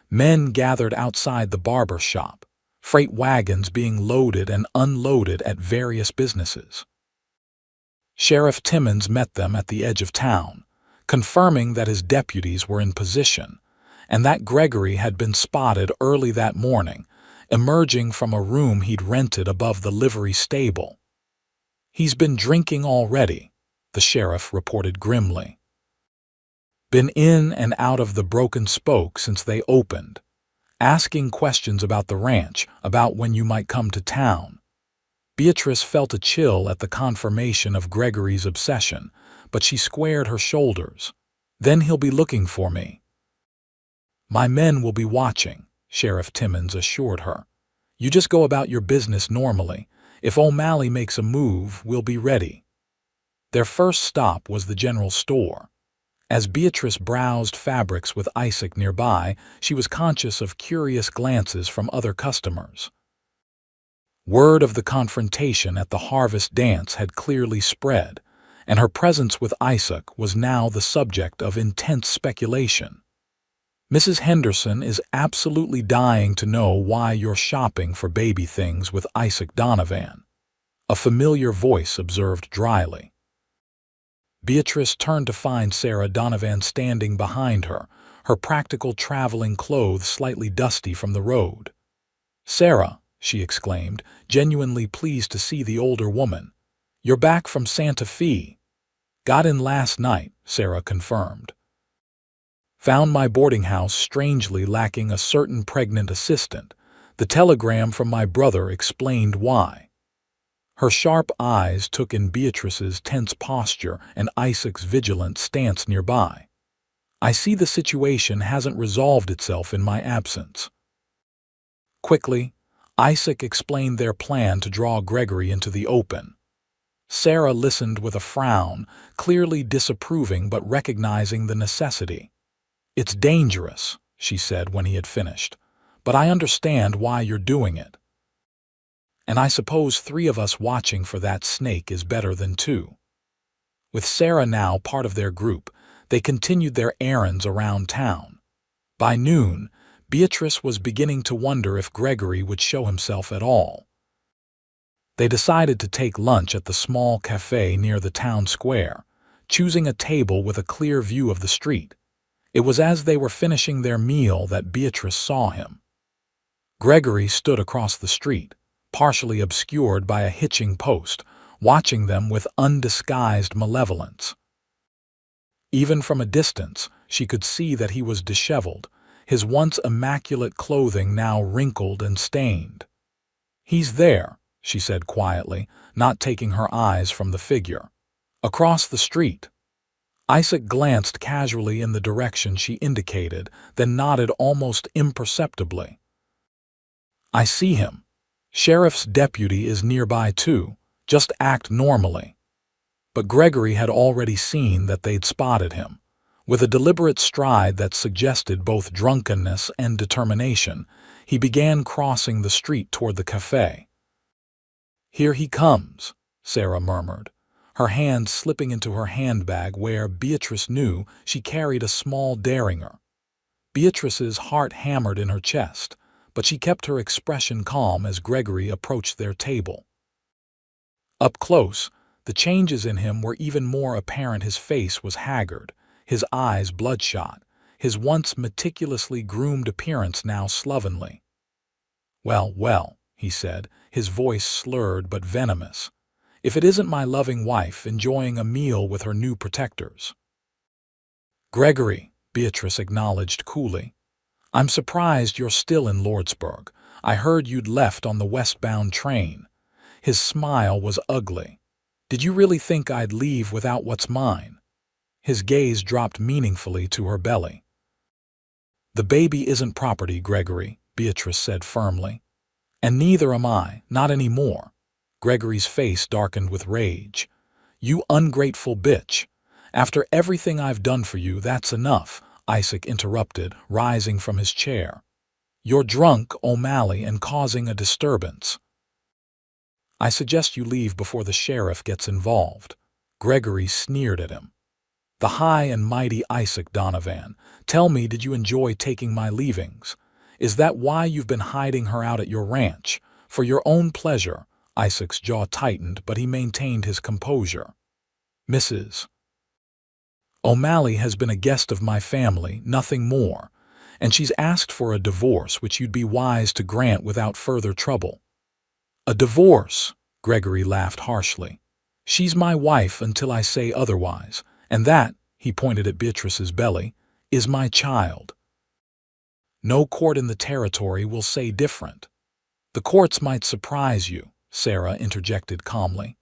men gathered outside the barber shop, freight wagons being loaded and unloaded at various businesses. Sheriff Timmons met them at the edge of town, confirming that his deputies were in position and that Gregory had been spotted early that morning, emerging from a room he'd rented above the livery stable. He's been drinking already, the sheriff reported grimly. Been in and out of the Broken Spoke since they opened, asking questions about the ranch, about when you might come to town. Beatrice felt a chill at the confirmation of Gregory's obsession, but she squared her shoulders. Then he'll be looking for me. My men will be watching, Sheriff Timmons assured her. You just go about your business normally. If O'Malley makes a move, we'll be ready. Their first stop was the general store. As Beatrice browsed fabrics with Isaac nearby, she was conscious of curious glances from other customers. Word of the confrontation at the harvest dance had clearly spread, and her presence with Isaac was now the subject of intense speculation. Mrs. Henderson is absolutely dying to know why you're shopping for baby things with Isaac Donovan, a familiar voice observed dryly. Beatrice turned to find Sarah Donovan standing behind her, her practical traveling clothes slightly dusty from the road. "Sarah," she exclaimed, genuinely pleased to see the older woman. "You're back from Santa Fe." "Got in last night," Sarah confirmed. "Found my boarding house strangely lacking a certain pregnant assistant. The telegram from my brother explained why." Her sharp eyes took in Beatrice's tense posture and Isaac's vigilant stance nearby. "I see the situation hasn't resolved itself in my absence." Quickly, Isaac explained their plan to draw Gregory into the open. Sarah listened with a frown, clearly disapproving but recognizing the necessity. "It's dangerous," she said when he had finished, "but I understand why you're doing it. And I suppose 3 of us watching for that snake is better than 2. With Sarah now part of their group, they continued their errands around town. By noon, Beatrice was beginning to wonder if Gregory would show himself at all. They decided to take lunch at the small cafe near the town square, choosing a table with a clear view of the street. It was as they were finishing their meal that Beatrice saw him. Gregory stood across the street, partially obscured by a hitching post, watching them with undisguised malevolence. Even from a distance, she could see that he was disheveled, his once immaculate clothing now wrinkled and stained. "He's there," she said quietly, not taking her eyes from the figure. "Across the street." Isaac glanced casually in the direction she indicated, then nodded almost imperceptibly. "I see him. Sheriff's deputy is nearby too. Just act normally." But Gregory had already seen that they'd spotted him. With a deliberate stride that suggested both drunkenness and determination, he began crossing the street toward the cafe. "Here he comes," Sarah murmured, her hand slipping into her handbag where Beatrice knew she carried a small derringer. Beatrice's heart hammered in her chest, but she kept her expression calm as Gregory approached their table. Up close, the changes in him were even more apparent. His face was haggard, his eyes bloodshot, his once meticulously groomed appearance now slovenly. "Well, well," he said, his voice slurred but venomous, "if it isn't my loving wife enjoying a meal with her new protectors." "Gregory," Beatrice acknowledged coolly, "I'm surprised you're still in Lordsburg. I heard you'd left on the westbound train." His smile was ugly. "Did you really think I'd leave without what's mine?" His gaze dropped meaningfully to her belly. "The baby isn't property, Gregory," Beatrice said firmly. "And neither am I, not anymore." Gregory's face darkened with rage. "You ungrateful bitch. After everything I've done for you, that's enough," Isaac interrupted, rising from his chair. "You're drunk, O'Malley, and causing a disturbance." "I suggest you leave before the sheriff gets involved." Gregory sneered at him. "The high and mighty Isaac Donovan, tell me, did you enjoy taking my leavings? Is that why you've been hiding her out at your ranch? For your own pleasure?" Isaac's jaw tightened, but he maintained his composure. "Mrs. O'Malley has been a guest of my family, nothing more, and she's asked for a divorce which you'd be wise to grant without further trouble." "A divorce?" Gregory laughed harshly. "She's my wife until I say otherwise, and that," he pointed at Beatrice's belly, "is my child. No court in the territory will say different." "The courts might surprise you," Sarah interjected calmly,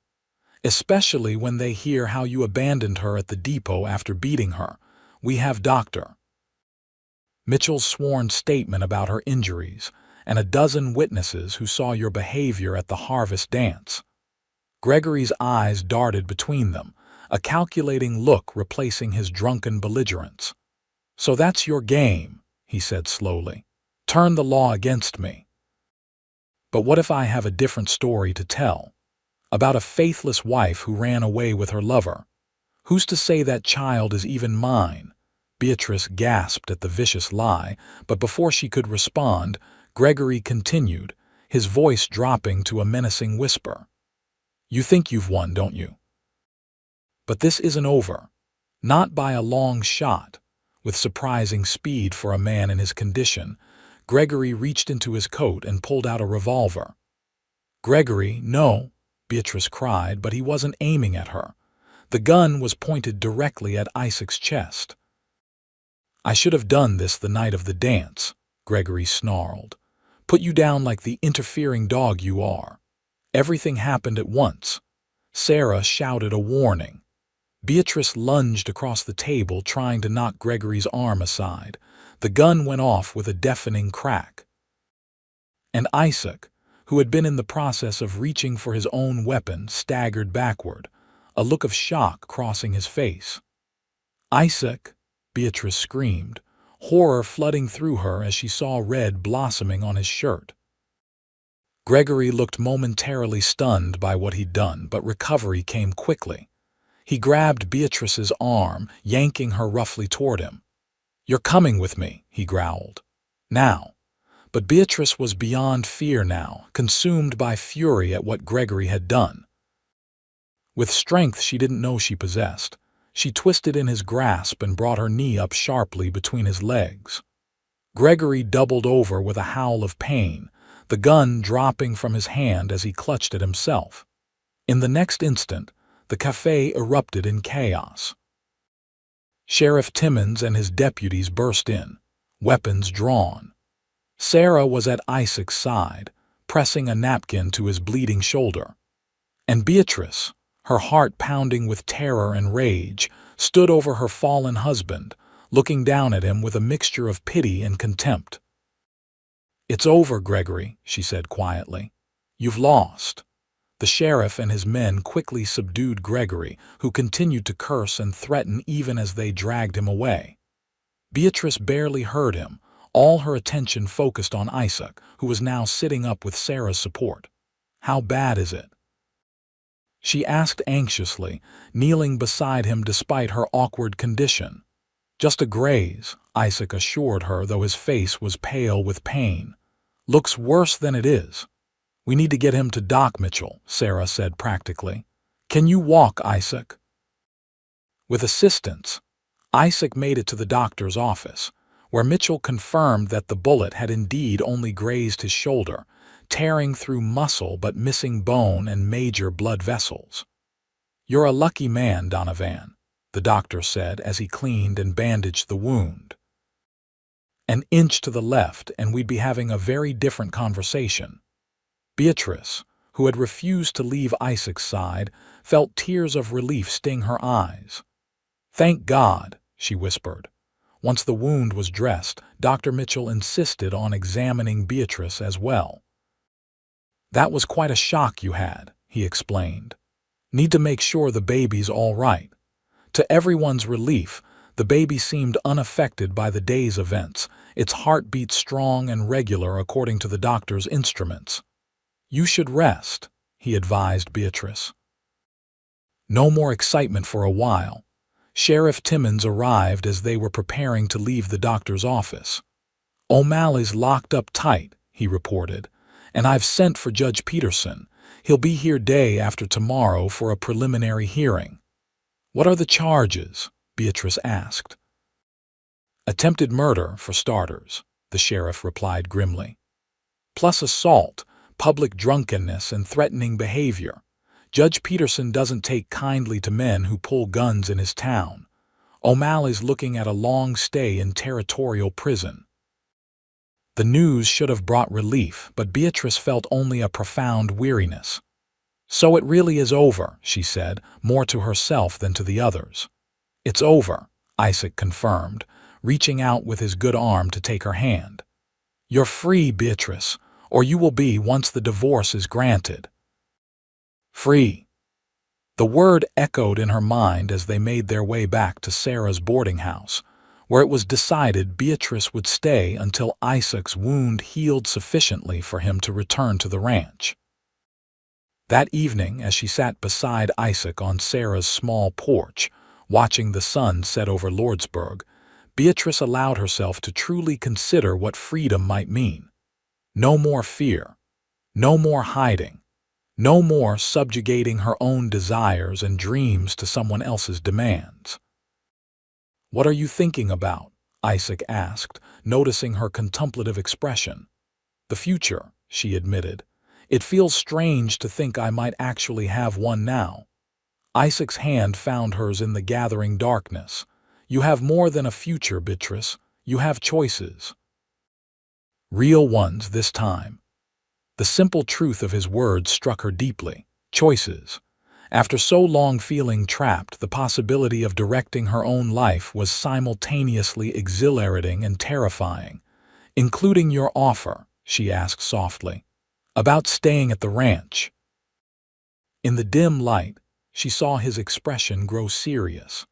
"especially when they hear how you abandoned her at the depot after beating her. We have Dr. Mitchell's sworn statement about her injuries, and a dozen witnesses who saw your behavior at the harvest dance." Gregory's eyes darted between them, a calculating look replacing his drunken belligerence. "So that's your game," he said slowly. "Turn the law against me. But what if I have a different story to tell? About a faithless wife who ran away with her lover? Who's to say that child is even mine?" Beatrice gasped at the vicious lie, but before she could respond, Gregory continued, his voice dropping to a menacing whisper. "You think you've won, don't you? But this isn't over. Not by a long shot." With surprising speed for a man in his condition, Gregory reached into his coat and pulled out a revolver. "Gregory, no," Beatrice cried, but he wasn't aiming at her. The gun was pointed directly at Isaac's chest. "I should have done this the night of the dance," Gregory snarled. "Put you down like the interfering dog you are. Everything happened at once." Sarah shouted a warning. Beatrice lunged across the table, trying to knock Gregory's arm aside. The gun went off with a deafening crack. And Isaac, who had been in the process of reaching for his own weapon, staggered backward, a look of shock crossing his face. "Isaac!" Beatrice screamed, horror flooding through her as she saw red blossoming on his shirt. Gregory looked momentarily stunned by what he'd done, but recovery came quickly. He grabbed Beatrice's arm, yanking her roughly toward him. "You're coming with me," he growled. "Now." But Beatrice was beyond fear now, consumed by fury at what Gregory had done. With strength she didn't know she possessed, she twisted in his grasp and brought her knee up sharply between his legs. Gregory doubled over with a howl of pain, the gun dropping from his hand as he clutched at himself. In the next instant, the cafe erupted in chaos. Sheriff Timmons and his deputies burst in, weapons drawn. Sarah was at Isaac's side, pressing a napkin to his bleeding shoulder. And Beatrice, her heart pounding with terror and rage, stood over her fallen husband, looking down at him with a mixture of pity and contempt. "It's over, Gregory," she said quietly. "You've lost. The sheriff and his men quickly subdued Gregory, who continued to curse and threaten even as they dragged him away. Beatrice barely heard him, all her attention focused on Isaac, who was now sitting up with Sarah's support. "How bad is it?" she asked anxiously, kneeling beside him despite her awkward condition. "Just a graze," Isaac assured her, though his face was pale with pain. "Looks worse than it is." "We need to get him to Doc Mitchell," Sarah said practically. "Can you walk, Isaac?" With assistance, Isaac made it to the doctor's office, where Mitchell confirmed that the bullet had indeed only grazed his shoulder, tearing through muscle but missing bone and major blood vessels. "You're a lucky man, Donovan," the doctor said as he cleaned and bandaged the wound. "An inch to the left and we'd be having a very different conversation." Beatrice, who had refused to leave Isaac's side, felt tears of relief sting her eyes. "Thank God," she whispered. Once the wound was dressed, Dr. Mitchell insisted on examining Beatrice as well. "That was quite a shock you had," he explained. "Need to make sure the baby's all right." To everyone's relief, the baby seemed unaffected by the day's events, its heartbeat strong and regular according to the doctor's instruments. "You should rest," he advised Beatrice. No more excitement for a while. Sheriff Timmons arrived as they were preparing to leave the doctor's office. "O'Malley's locked up tight," he reported, "and I've sent for Judge Peterson. He'll be here day after tomorrow for a preliminary hearing." "What are the charges?" Beatrice asked. "Attempted murder, for starters," the sheriff replied grimly. "Plus assault, public drunkenness, and threatening behavior. Judge Peterson doesn't take kindly to men who pull guns in his town. O'Malley's looking at a long stay in territorial prison." The news should have brought relief, but Beatrice felt only a profound weariness. "So it really is over," she said, more to herself than to the others. "It's over," Isaac confirmed, reaching out with his good arm to take her hand. "You're free, Beatrice, or you will be once the divorce is granted." Free. The word echoed in her mind as they made their way back to Sarah's boarding house, where it was decided Beatrice would stay until Isaac's wound healed sufficiently for him to return to the ranch. That evening, as she sat beside Isaac on Sarah's small porch, watching the sun set over Lordsburg, Beatrice allowed herself to truly consider what freedom might mean. No more fear. No more hiding. No more subjugating her own desires and dreams to someone else's demands. "What are you thinking about?" Isaac asked, noticing her contemplative expression. "The future," she admitted. "It feels strange to think I might actually have one now." Isaac's hand found hers in the gathering darkness. "You have more than a future, Beatrice. You have choices. Real ones this time." The simple truth of his words struck her deeply. Choices. After so long feeling trapped, the possibility of directing her own life was simultaneously exhilarating and terrifying. "Including your offer," she asked softly, "about staying at the ranch." In the dim light, she saw his expression grow serious.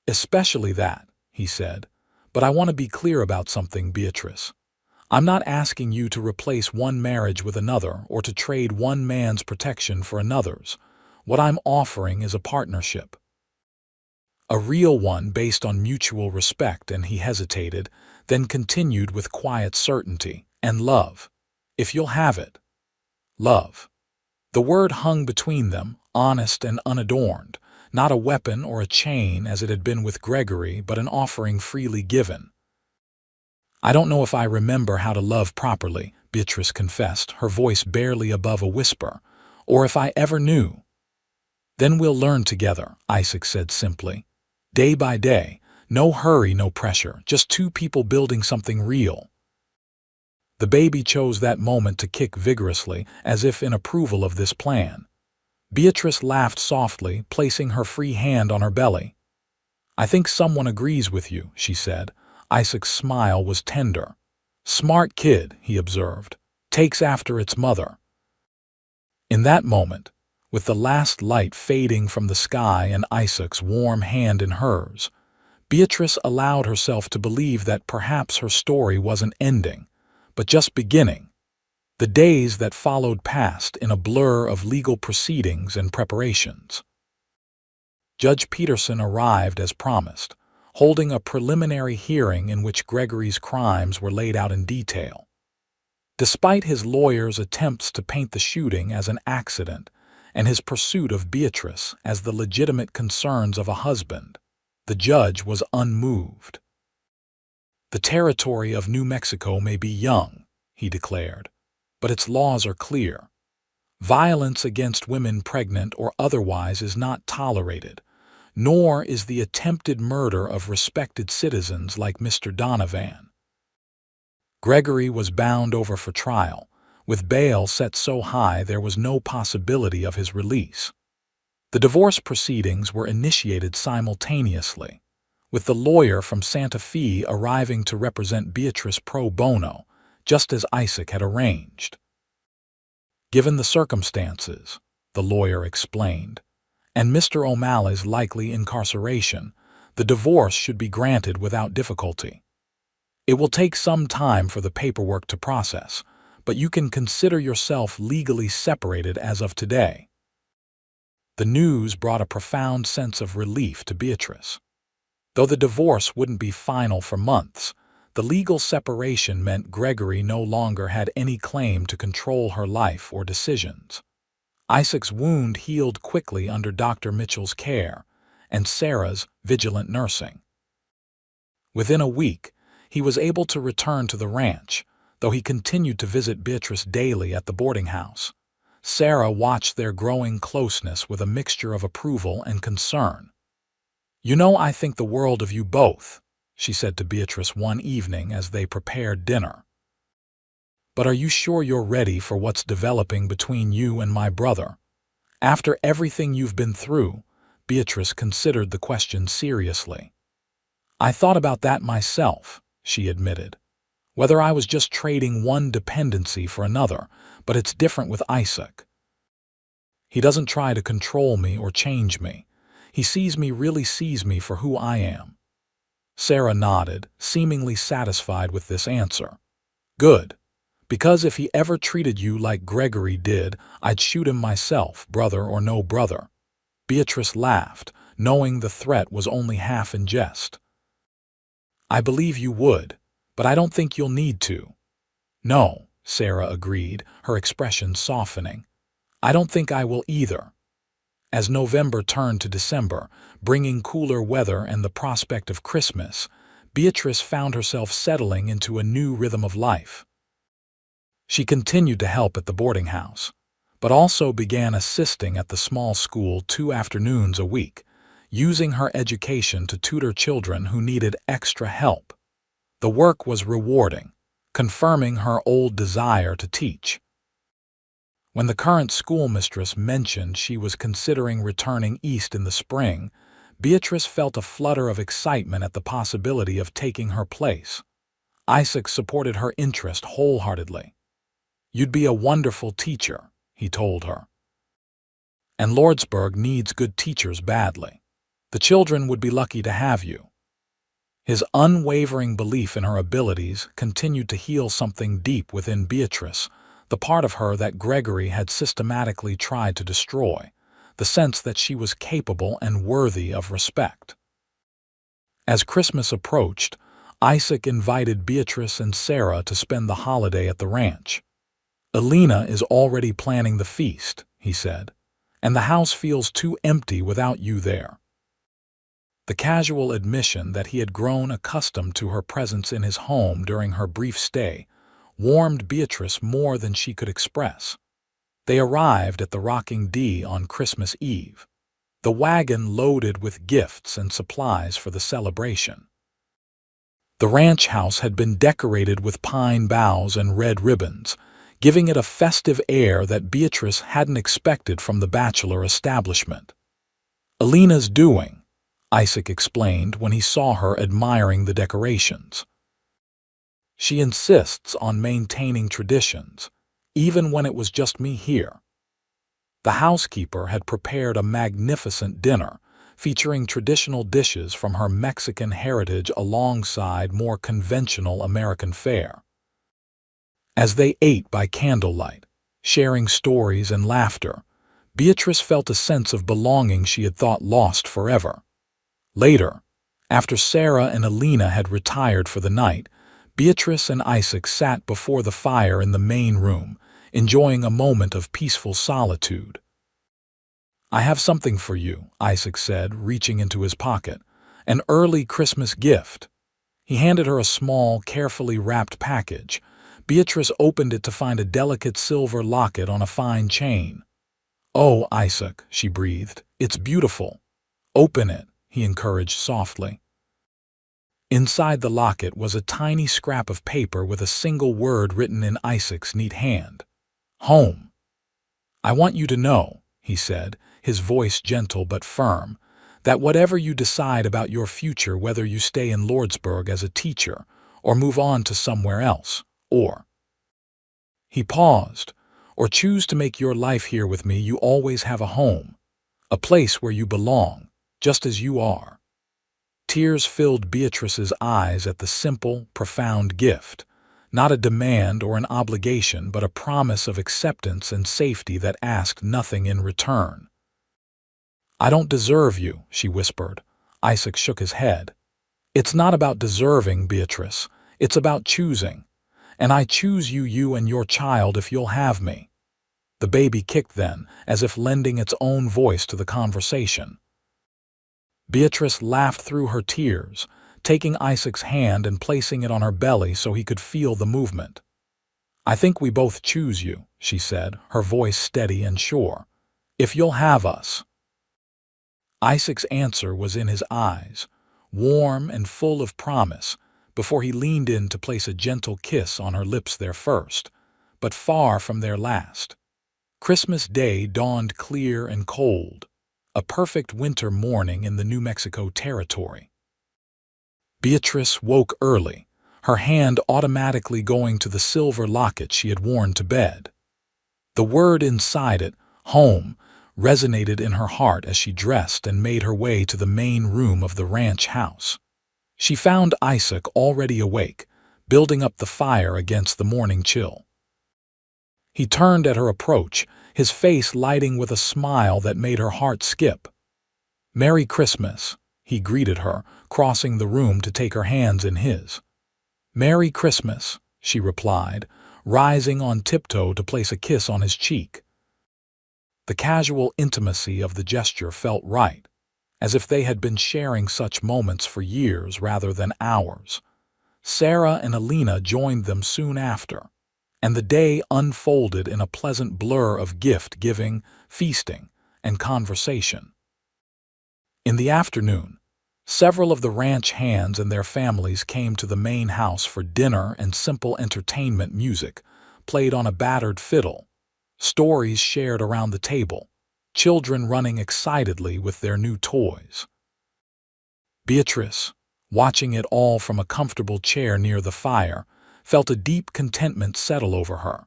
"Especially that," he said. "But I want to be clear about something, Beatrice. I'm not asking you to replace one marriage with another or to trade one man's protection for another's. What I'm offering is a partnership. A real one based on mutual respect," and he hesitated, then continued with quiet certainty, "and love. If you'll have it." Love. The word hung between them, honest and unadorned, not a weapon or a chain as it had been with Gregory, but an offering freely given. "I don't know if I remember how to love properly," Beatrice confessed, her voice barely above a whisper, "or if I ever knew." "Then we'll learn together," Isaac said simply. "Day by day, no hurry, no pressure, just two people building something real." The baby chose that moment to kick vigorously, as if in approval of this plan. Beatrice laughed softly, placing her free hand on her belly. "I think someone agrees with you," she said. Isaac's smile was tender. "Smart kid," he observed. "Takes after its mother." In that moment, with the last light fading from the sky and Isaac's warm hand in hers, Beatrice allowed herself to believe that perhaps her story wasn't ending, but just beginning. The days that followed passed in a blur of legal proceedings and preparations. Judge Peterson arrived as promised, holding a preliminary hearing in which Gregory's crimes were laid out in detail. Despite his lawyer's attempts to paint the shooting as an accident and his pursuit of Beatrice as the legitimate concerns of a husband, the judge was unmoved. "The territory of New Mexico may be young," he declared, "but its laws are clear. Violence against women pregnant or otherwise is not tolerated, nor is the attempted murder of respected citizens like Mr. Donovan." Gregory was bound over for trial, with bail set so high there was no possibility of his release. The divorce proceedings were initiated simultaneously, with the lawyer from Santa Fe arriving to represent Beatrice pro bono, just as Isaac had arranged. "Given the circumstances," the lawyer explained, "and Mr. O'Malley's likely incarceration, the divorce should be granted without difficulty. It will take some time for the paperwork to process, but you can consider yourself legally separated as of today." The news brought a profound sense of relief to Beatrice. Though the divorce wouldn't be final for months, the legal separation meant Gregory no longer had any claim to control her life or decisions. Isaac's wound healed quickly under Dr. Mitchell's care and Sarah's vigilant nursing. Within a week, he was able to return to the ranch, though he continued to visit Beatrice daily at the boarding house. Sarah watched their growing closeness with a mixture of approval and concern. "You know, I think the world of you both," she said to Beatrice one evening as they prepared dinner. "But are you sure you're ready for what's developing between you and my brother? After everything you've been through," Beatrice considered the question seriously. "I thought about that myself," she admitted. "Whether I was just trading one dependency for another, but it's different with Isaac. He doesn't try to control me or change me. He really sees me for who I am." Sarah nodded, seemingly satisfied with this answer. "Good. Because if he ever treated you like Gregory did, I'd shoot him myself, brother or no brother." Beatrice laughed, knowing the threat was only half in jest. "I believe you would, but I don't think you'll need to." "No," Sarah agreed, her expression softening. "I don't think I will either." As November turned to December, bringing cooler weather and the prospect of Christmas, Beatrice found herself settling into a new rhythm of life. She continued to help at the boarding house, but also began assisting at the small school 2 afternoons a week, using her education to tutor children who needed extra help. The work was rewarding, confirming her old desire to teach. When the current schoolmistress mentioned she was considering returning east in the spring, Beatrice felt a flutter of excitement at the possibility of taking her place. Isaac supported her interest wholeheartedly. "You'd be a wonderful teacher," he told her. "And Lordsburg needs good teachers badly. The children would be lucky to have you." His unwavering belief in her abilities continued to heal something deep within Beatrice, the part of her that Gregory had systematically tried to destroy, the sense that she was capable and worthy of respect. As Christmas approached, Isaac invited Beatrice and Sarah to spend the holiday at the ranch. "Elena is already planning the feast," he said, "and the house feels too empty without you there." The casual admission that he had grown accustomed to her presence in his home during her brief stay warmed Beatrice more than she could express. They arrived at the Rocking D on Christmas Eve, the wagon loaded with gifts and supplies for the celebration. The ranch house had been decorated with pine boughs and red ribbons, giving it a festive air that Beatrice hadn't expected from the bachelor establishment. "Elena's doing," Isaac explained when he saw her admiring the decorations. "She insists on maintaining traditions, even when it was just me here." The housekeeper had prepared a magnificent dinner, featuring traditional dishes from her Mexican heritage alongside more conventional American fare. As they ate by candlelight, sharing stories and laughter, Beatrice felt a sense of belonging she had thought lost forever. Later, after Sarah and Alina had retired for the night, Beatrice and Isaac sat before the fire in the main room, enjoying a moment of peaceful solitude. "I have something for you," Isaac said, reaching into his pocket. "An early Christmas gift." He handed her a small, carefully wrapped package. Beatrice opened it to find a delicate silver locket on a fine chain. "Oh, Isaac," she breathed, "it's beautiful." "Open it," he encouraged softly. Inside the locket was a tiny scrap of paper with a single word written in Isaac's neat hand. "Home." "I want you to know," he said, his voice gentle but firm, "that whatever you decide about your future, whether you stay in Lordsburg as a teacher or move on to somewhere else, or—" he paused, "or choose to make your life here with me, you always have a home, a place where you belong, just as you are." Tears filled Beatrice's eyes at the simple, profound gift, not a demand or an obligation, but a promise of acceptance and safety that asked nothing in return. "I don't deserve you," she whispered. Isaac shook his head. "It's not about deserving, Beatrice. It's about choosing. And I choose you and your child if you'll have me." The baby kicked then, as if lending its own voice to the conversation. Beatrice laughed through her tears, taking Isaac's hand and placing it on her belly so he could feel the movement. "I think we both choose you," she said, her voice steady and sure. "If you'll have us." Isaac's answer was in his eyes, warm and full of promise, before he leaned in to place a gentle kiss on her lips there first, but far from their last. Christmas Day dawned clear and cold, a perfect winter morning in the New Mexico territory. Beatrice woke early, her hand automatically going to the silver locket she had worn to bed. The word inside it, "home," resonated in her heart as she dressed and made her way to the main room of the ranch house. She found Isaac already awake, building up the fire against the morning chill. He turned at her approach, his face lighting with a smile that made her heart skip. "Merry Christmas," he greeted her, crossing the room to take her hands in his. "Merry Christmas," she replied, rising on tiptoe to place a kiss on his cheek. The casual intimacy of the gesture felt right, as if they had been sharing such moments for years rather than hours. Sarah and Alina joined them soon after, and the day unfolded in a pleasant blur of gift-giving, feasting, and conversation. In the afternoon, several of the ranch hands and their families came to the main house for dinner and simple entertainment. Music played on a battered fiddle, stories shared around the table, children running excitedly with their new toys. Beatrice, watching it all from a comfortable chair near the fire, felt a deep contentment settle over her.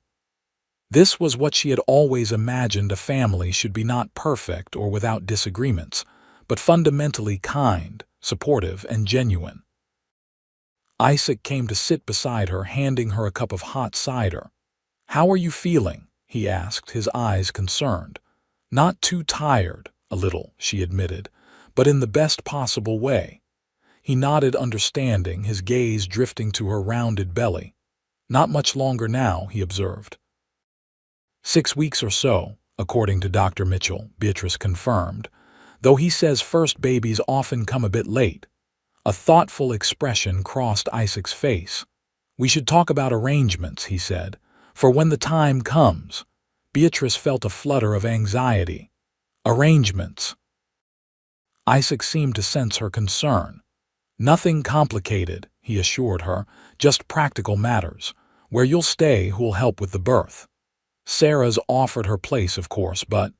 This was what she had always imagined a family should be: not perfect or without disagreements, but fundamentally kind, supportive, and genuine. Isaac came to sit beside her, handing her a cup of hot cider. "How are you feeling?" he asked, his eyes concerned. "Not too tired, a little," she admitted, "but in the best possible way." He nodded, understanding, his gaze drifting to her rounded belly. "Not much longer now," he observed. 6 weeks or so, according to Dr. Mitchell, Beatrice confirmed, "though he says first babies often come a bit late." A thoughtful expression crossed Isaac's face. "We should talk about arrangements," he said, "for when the time comes." Beatrice felt a flutter of anxiety. "Arrangements?" Isaac seemed to sense her concern. "Nothing complicated," he assured her, "just practical matters. Where you'll stay, who'll help with the birth. Sarah's offered her place, of course, but—"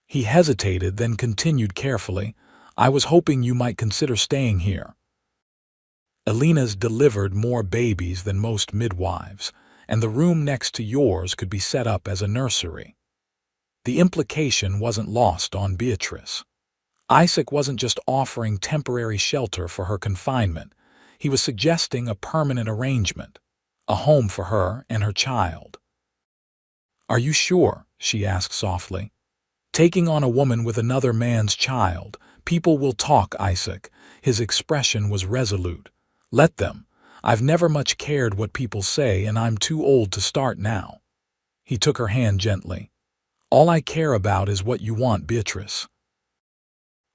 He hesitated, then continued carefully, "I was hoping you might consider staying here. Alina's delivered more babies than most midwives, and the room next to yours could be set up as a nursery." The implication wasn't lost on Beatrice. Isaac wasn't just offering temporary shelter for her confinement. He was suggesting a permanent arrangement, a home for her and her child. "Are you sure?" she asked softly. "Taking on a woman with another man's child. People will talk, Isaac." His expression was resolute. "Let them. I've never much cared what people say, and I'm too old to start now." He took her hand gently. "All I care about is what you want, Beatrice.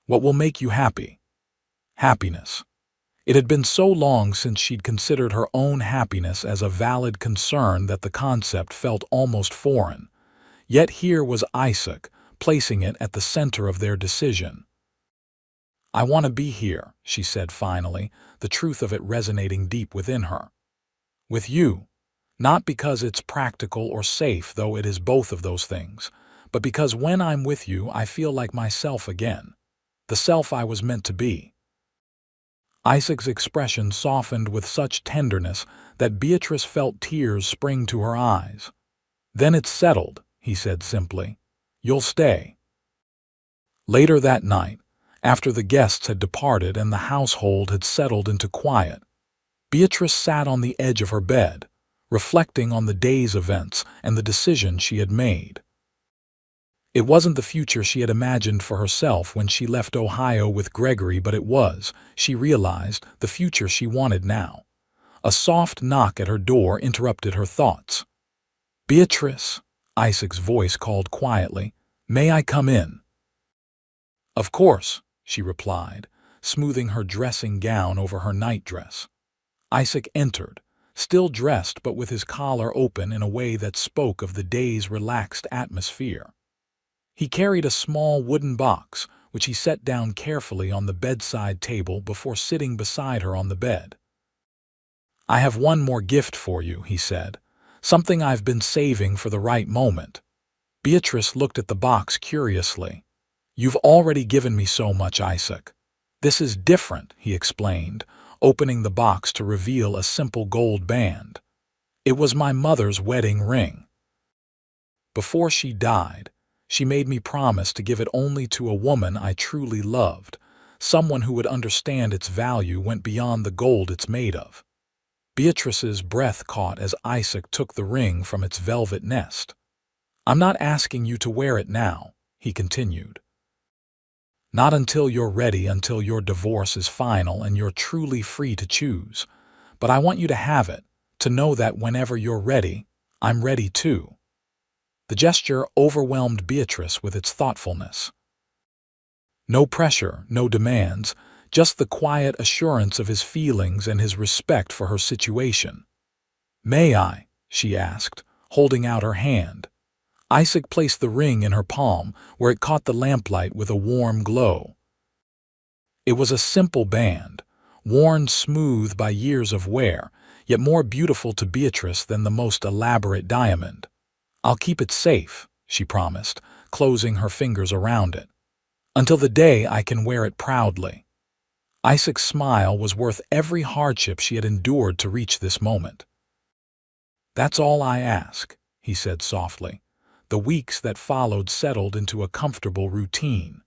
What will make you happy?" Happiness. It had been so long since she'd considered her own happiness as a valid concern that the concept felt almost foreign. Yet here was Isaac, placing it at the center of their decision. "I want to be here," she said finally, the truth of it resonating deep within her. "With you. Not because it's practical or safe, though it is both of those things, but because when I'm with you I feel like myself again, the self I was meant to be." Isaac's expression softened with such tenderness that Beatrice felt tears spring to her eyes. "Then it's settled," he said simply. "You'll stay." Later that night, after the guests had departed and the household had settled into quiet, Beatrice sat on the edge of her bed, reflecting on the day's events and the decision she had made. It wasn't the future she had imagined for herself when she left Ohio with Gregory, but it was, she realized, the future she wanted now. A soft knock at her door interrupted her thoughts. "Beatrice," Isaac's voice called quietly, "may I come in?" "Of course," she replied, smoothing her dressing gown over her nightdress. Isaac entered, still dressed but with his collar open in a way that spoke of the day's relaxed atmosphere. He carried a small wooden box, which he set down carefully on the bedside table before sitting beside her on the bed. "I have one more gift for you," he said, "something I've been saving for the right moment." Beatrice looked at the box curiously. "You've already given me so much, Isaac." "This is different," he explained, opening the box to reveal a simple gold band. "It was my mother's wedding ring. Before she died, she made me promise to give it only to a woman I truly loved, someone who would understand its value went beyond the gold it's made of." Beatrice's breath caught as Isaac took the ring from its velvet nest. "I'm not asking you to wear it now," he continued. "Not until you're ready, until your divorce is final and you're truly free to choose. But I want you to have it, to know that whenever you're ready, I'm ready too." The gesture overwhelmed Beatrice with its thoughtfulness. No pressure, no demands, just the quiet assurance of his feelings and his respect for her situation. "May I?" she asked, holding out her hand. Isaac placed the ring in her palm, where it caught the lamplight with a warm glow. It was a simple band, worn smooth by years of wear, yet more beautiful to Beatrice than the most elaborate diamond. "I'll keep it safe," she promised, closing her fingers around it, "until the day I can wear it proudly." Isaac's smile was worth every hardship she had endured to reach this moment. "That's all I ask," he said softly. The weeks that followed settled into a comfortable routine.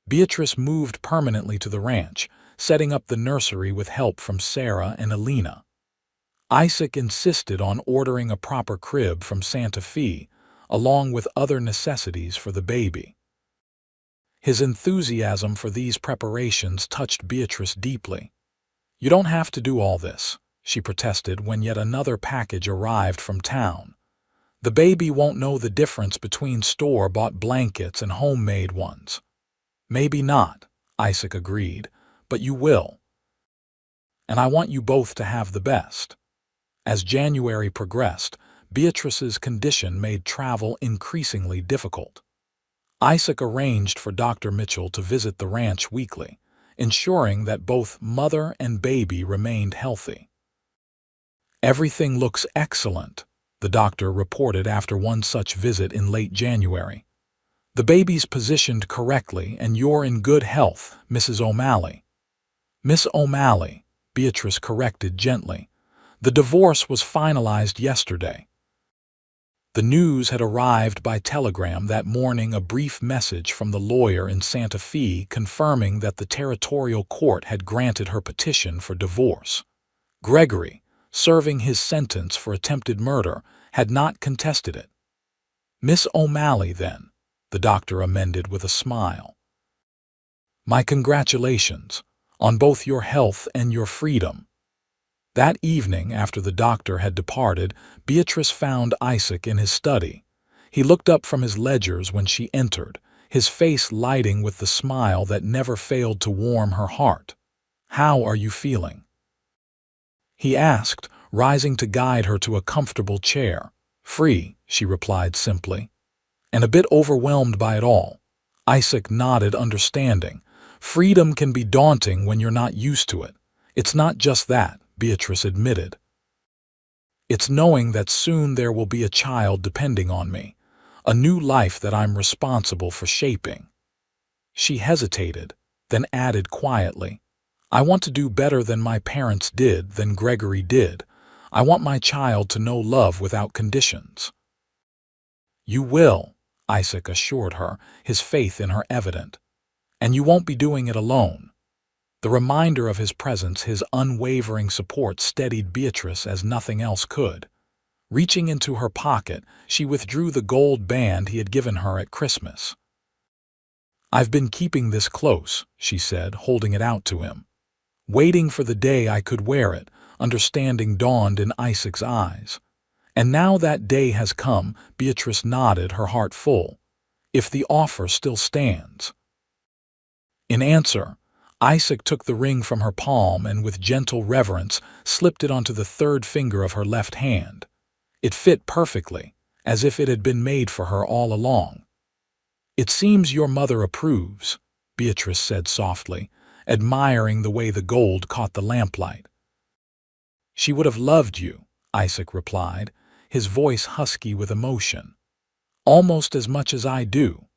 Beatrice moved permanently to the ranch, setting up the nursery with help from Sarah and Alina. Isaac insisted on ordering a proper crib from Santa Fe, along with other necessities for the baby. His enthusiasm for these preparations touched Beatrice deeply. "You don't have to do all this," she protested when yet another package arrived from town. "The baby won't know the difference between store-bought blankets and homemade ones." "Maybe not," Isaac agreed, "but you will. And I want you both to have the best." As January progressed, Beatrice's condition made travel increasingly difficult. Isaac arranged for Dr. Mitchell to visit the ranch weekly, ensuring that both mother and baby remained healthy. "Everything looks excellent," the doctor reported after one such visit in late January. "The baby's positioned correctly and you're in good health, Mrs. O'Malley." "Miss O'Malley," Beatrice corrected gently. "The divorce was finalized yesterday." The news had arrived by telegram that morning, a brief message from the lawyer in Santa Fe confirming that the territorial court had granted her petition for divorce. Gregory, serving his sentence for attempted murder, had not contested it. "Miss O'Malley, then," the doctor amended with a smile. "My congratulations on both your health and your freedom." That evening, after the doctor had departed, Beatrice found Isaac in his study. He looked up from his ledgers when she entered, his face lighting with the smile that never failed to warm her heart. "How are you feeling?" he asked, rising to guide her to a comfortable chair. "Free," she replied simply. "And a bit overwhelmed by it all." Isaac nodded, understanding. "Freedom can be daunting when you're not used to it." "It's not just that," Beatrice admitted. "It's knowing that soon there will be a child depending on me, a new life that I'm responsible for shaping." She hesitated, then added quietly, "I want to do better than my parents did, than Gregory did. I want my child to know love without conditions." "You will," Isaac assured her, his faith in her evident. "And you won't be doing it alone." The reminder of his presence, his unwavering support, steadied Beatrice as nothing else could. Reaching into her pocket, she withdrew the gold band he had given her at Christmas. "I've been keeping this close," she said, holding it out to him. "Waiting for the day I could wear it," understanding dawned in Isaac's eyes. "And now that day has come," Beatrice nodded, her heart full. "If the offer still stands." In answer, Isaac took the ring from her palm and with gentle reverence slipped it onto the third finger of her left hand. It fit perfectly, as if it had been made for her all along. "It seems your mother approves," Beatrice said softly, admiring the way the gold caught the lamplight. "She would have loved you," Isaac replied, his voice husky with emotion. "Almost as much as I do."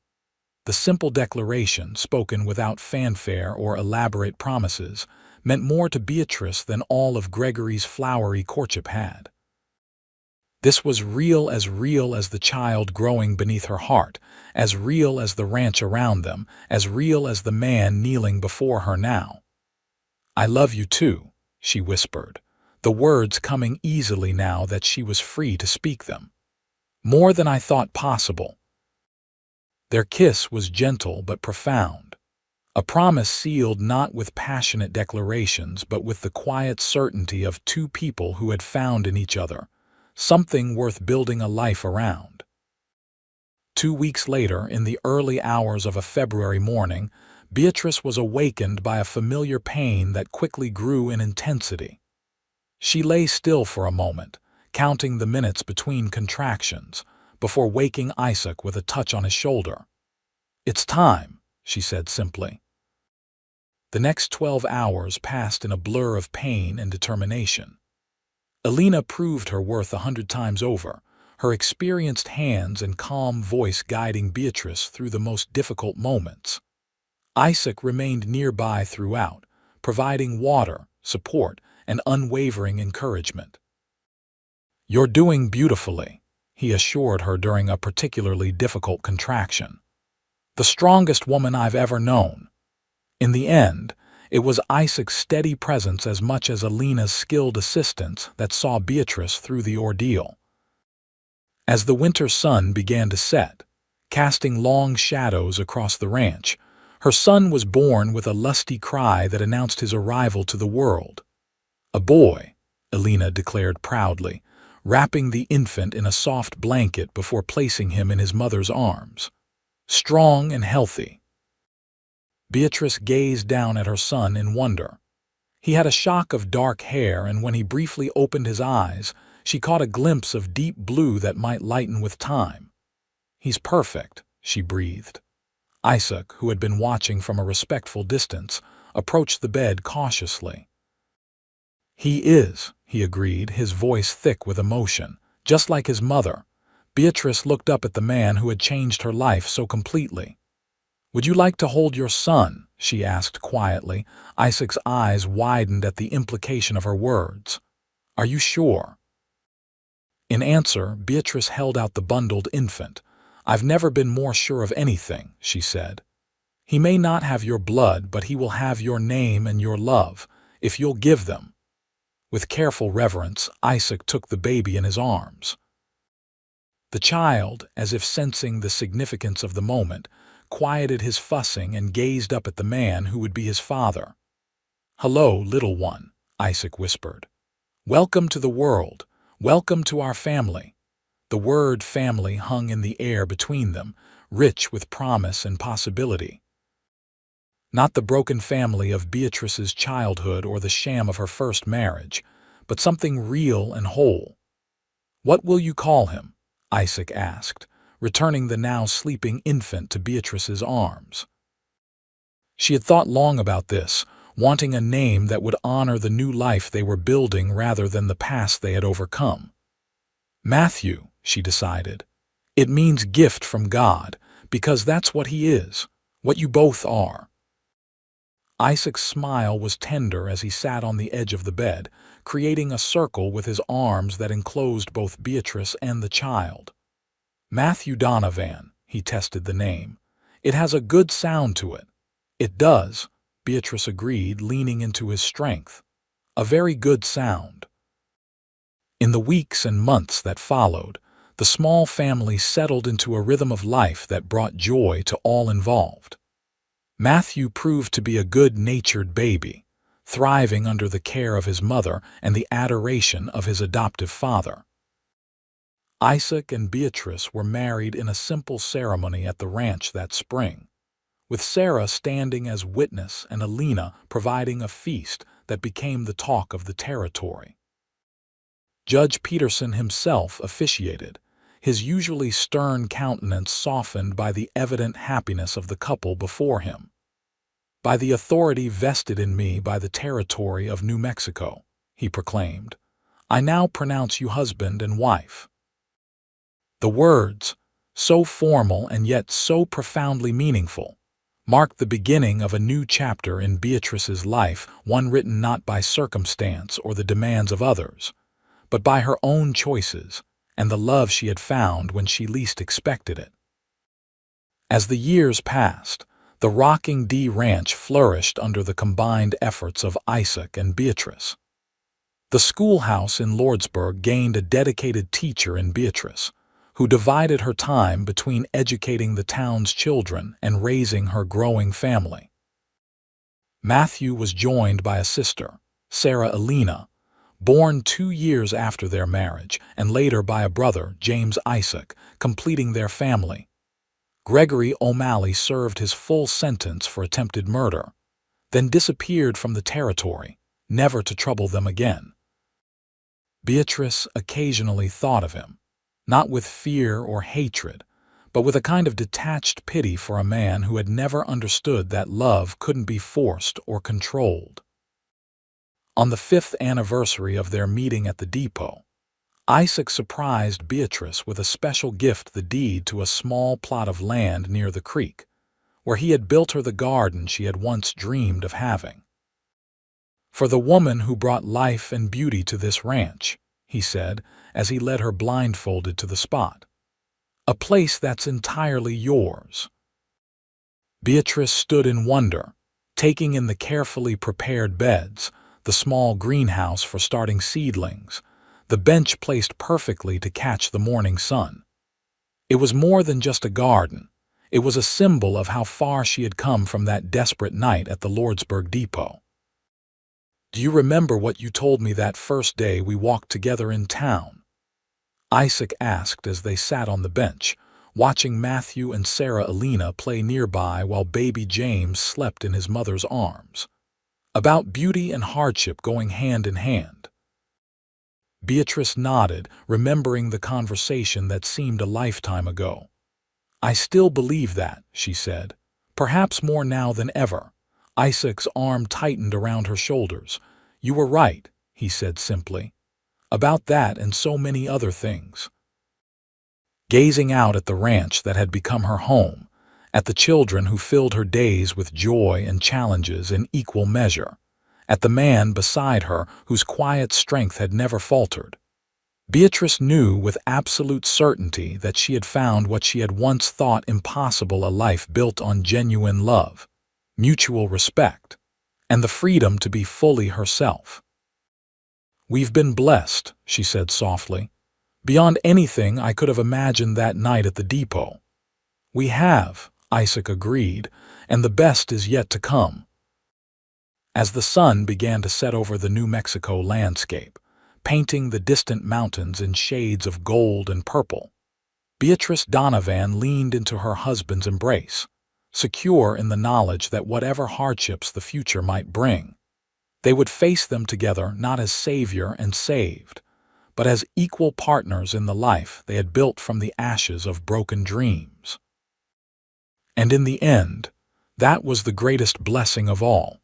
The simple declaration, spoken without fanfare or elaborate promises, meant more to Beatrice than all of Gregory's flowery courtship had. This was real as the child growing beneath her heart, as real as the ranch around them, as real as the man kneeling before her now. "I love you too," she whispered, the words coming easily now that she was free to speak them. "More than I thought possible." Their kiss was gentle but profound, a promise sealed not with passionate declarations but with the quiet certainty of two people who had found in each other something worth building a life around. 2 weeks later, in the early hours of a February morning, Beatrice was awakened by a familiar pain that quickly grew in intensity. She lay still for a moment, counting the minutes between contractions, before waking Isaac with a touch on his shoulder. "It's time," she said simply. The next 12 hours passed in a blur of pain and determination. Elena proved her worth 100 times over, her experienced hands and calm voice guiding Beatrice through the most difficult moments. Isaac remained nearby throughout, providing water, support, and unwavering encouragement. "You're doing beautifully," he assured her during a particularly difficult contraction. "The strongest woman I've ever known." In the end, it was Isaac's steady presence as much as Elena's skilled assistance that saw Beatrice through the ordeal. As the winter sun began to set, casting long shadows across the ranch, her son was born with a lusty cry that announced his arrival to the world. "A boy," Elena declared proudly, wrapping the infant in a soft blanket before placing him in his mother's arms. "Strong and healthy." Beatrice gazed down at her son in wonder. He had a shock of dark hair, and when he briefly opened his eyes, she caught a glimpse of deep blue that might lighten with time. "He's perfect," she breathed. Isaac, who had been watching from a respectful distance, approached the bed cautiously. "He is," he agreed, his voice thick with emotion, "just like his mother." Beatrice looked up at the man who had changed her life so completely. "Would you like to hold your son?" she asked quietly. Isaac's eyes widened at the implication of her words. "Are you sure?" In answer, Beatrice held out the bundled infant. "I've never been more sure of anything," she said. "He may not have your blood, but he will have your name and your love, if you'll give them." With careful reverence, Isaac took the baby in his arms. The child, as if sensing the significance of the moment, quieted his fussing and gazed up at the man who would be his father. "Hello, little one," Isaac whispered. "Welcome to the world. Welcome to our family." The word family hung in the air between them, rich with promise and possibility. Not the broken family of Beatrice's childhood or the sham of her first marriage, but something real and whole. "What will you call him?" Isaac asked, returning the now sleeping infant to Beatrice's arms. She had thought long about this, wanting a name that would honor the new life they were building rather than the past they had overcome. "Matthew," she decided. "It means gift from God, because that's what he is, what you both are." Isaac's smile was tender as he sat on the edge of the bed, creating a circle with his arms that enclosed both Beatrice and the child. "Matthew Donovan," he tested the name. "It has a good sound to it." "It does," Beatrice agreed, leaning into his strength. "A very good sound." In the weeks and months that followed, the small family settled into a rhythm of life that brought joy to all involved. Matthew proved to be a good-natured baby, thriving under the care of his mother and the adoration of his adoptive father. Isaac and Beatrice were married in a simple ceremony at the ranch that spring, with Sarah standing as witness and Alina providing a feast that became the talk of the territory. Judge Peterson himself officiated, his usually stern countenance softened by the evident happiness of the couple before him. "By the authority vested in me by the territory of New Mexico," he proclaimed, "I now pronounce you husband and wife." The words, so formal and yet so profoundly meaningful, marked the beginning of a new chapter in Beatrice's life, one written not by circumstance or the demands of others, but by her own choices and the love she had found when she least expected it. As the years passed, the Rocking D Ranch flourished under the combined efforts of Isaac and Beatrice. The schoolhouse in Lordsburg gained a dedicated teacher in Beatrice, who divided her time between educating the town's children and raising her growing family. Matthew was joined by a sister, Sarah Alina, born 2 years after their marriage, and later by a brother, James Isaac, completing their family. Gregory O'Malley served his full sentence for attempted murder, then disappeared from the territory, never to trouble them again. Beatrice occasionally thought of him, not with fear or hatred, but with a kind of detached pity for a man who had never understood that love couldn't be forced or controlled. On the 5th anniversary of their meeting at the depot, Isaac surprised Beatrice with a special gift, the deed to a small plot of land near the creek, where he had built her the garden she had once dreamed of having. "For the woman who brought life and beauty to this ranch," he said, as he led her blindfolded to the spot. "A place that's entirely yours." Beatrice stood in wonder, taking in the carefully prepared beds, the small greenhouse for starting seedlings, the bench placed perfectly to catch the morning sun. It was more than just a garden. It was a symbol of how far she had come from that desperate night at the Lordsburg depot. "Do you remember what you told me that first day we walked together in town?" Isaac asked as they sat on the bench, watching Matthew and Sarah Alina play nearby while baby James slept in his mother's arms. "About beauty and hardship going hand in hand." Beatrice nodded, remembering the conversation that seemed a lifetime ago. "I still believe that," she said, "perhaps more now than ever." Isaac's arm tightened around her shoulders. "You were right," he said simply, "about that and so many other things." Gazing out at the ranch that had become her home, at the children who filled her days with joy and challenges in equal measure, at the man beside her whose quiet strength had never faltered, Beatrice knew with absolute certainty that she had found what she had once thought impossible: a life built on genuine love, mutual respect, and the freedom to be fully herself. "We've been blessed," she said softly, "beyond anything I could have imagined that night at the depot." "We have," Isaac agreed, "and the best is yet to come." As the sun began to set over the New Mexico landscape, painting the distant mountains in shades of gold and purple, Beatrice Donovan leaned into her husband's embrace, secure in the knowledge that whatever hardships the future might bring, they would face them together, not as savior and saved, but as equal partners in the life they had built from the ashes of broken dreams. And in the end, that was the greatest blessing of all.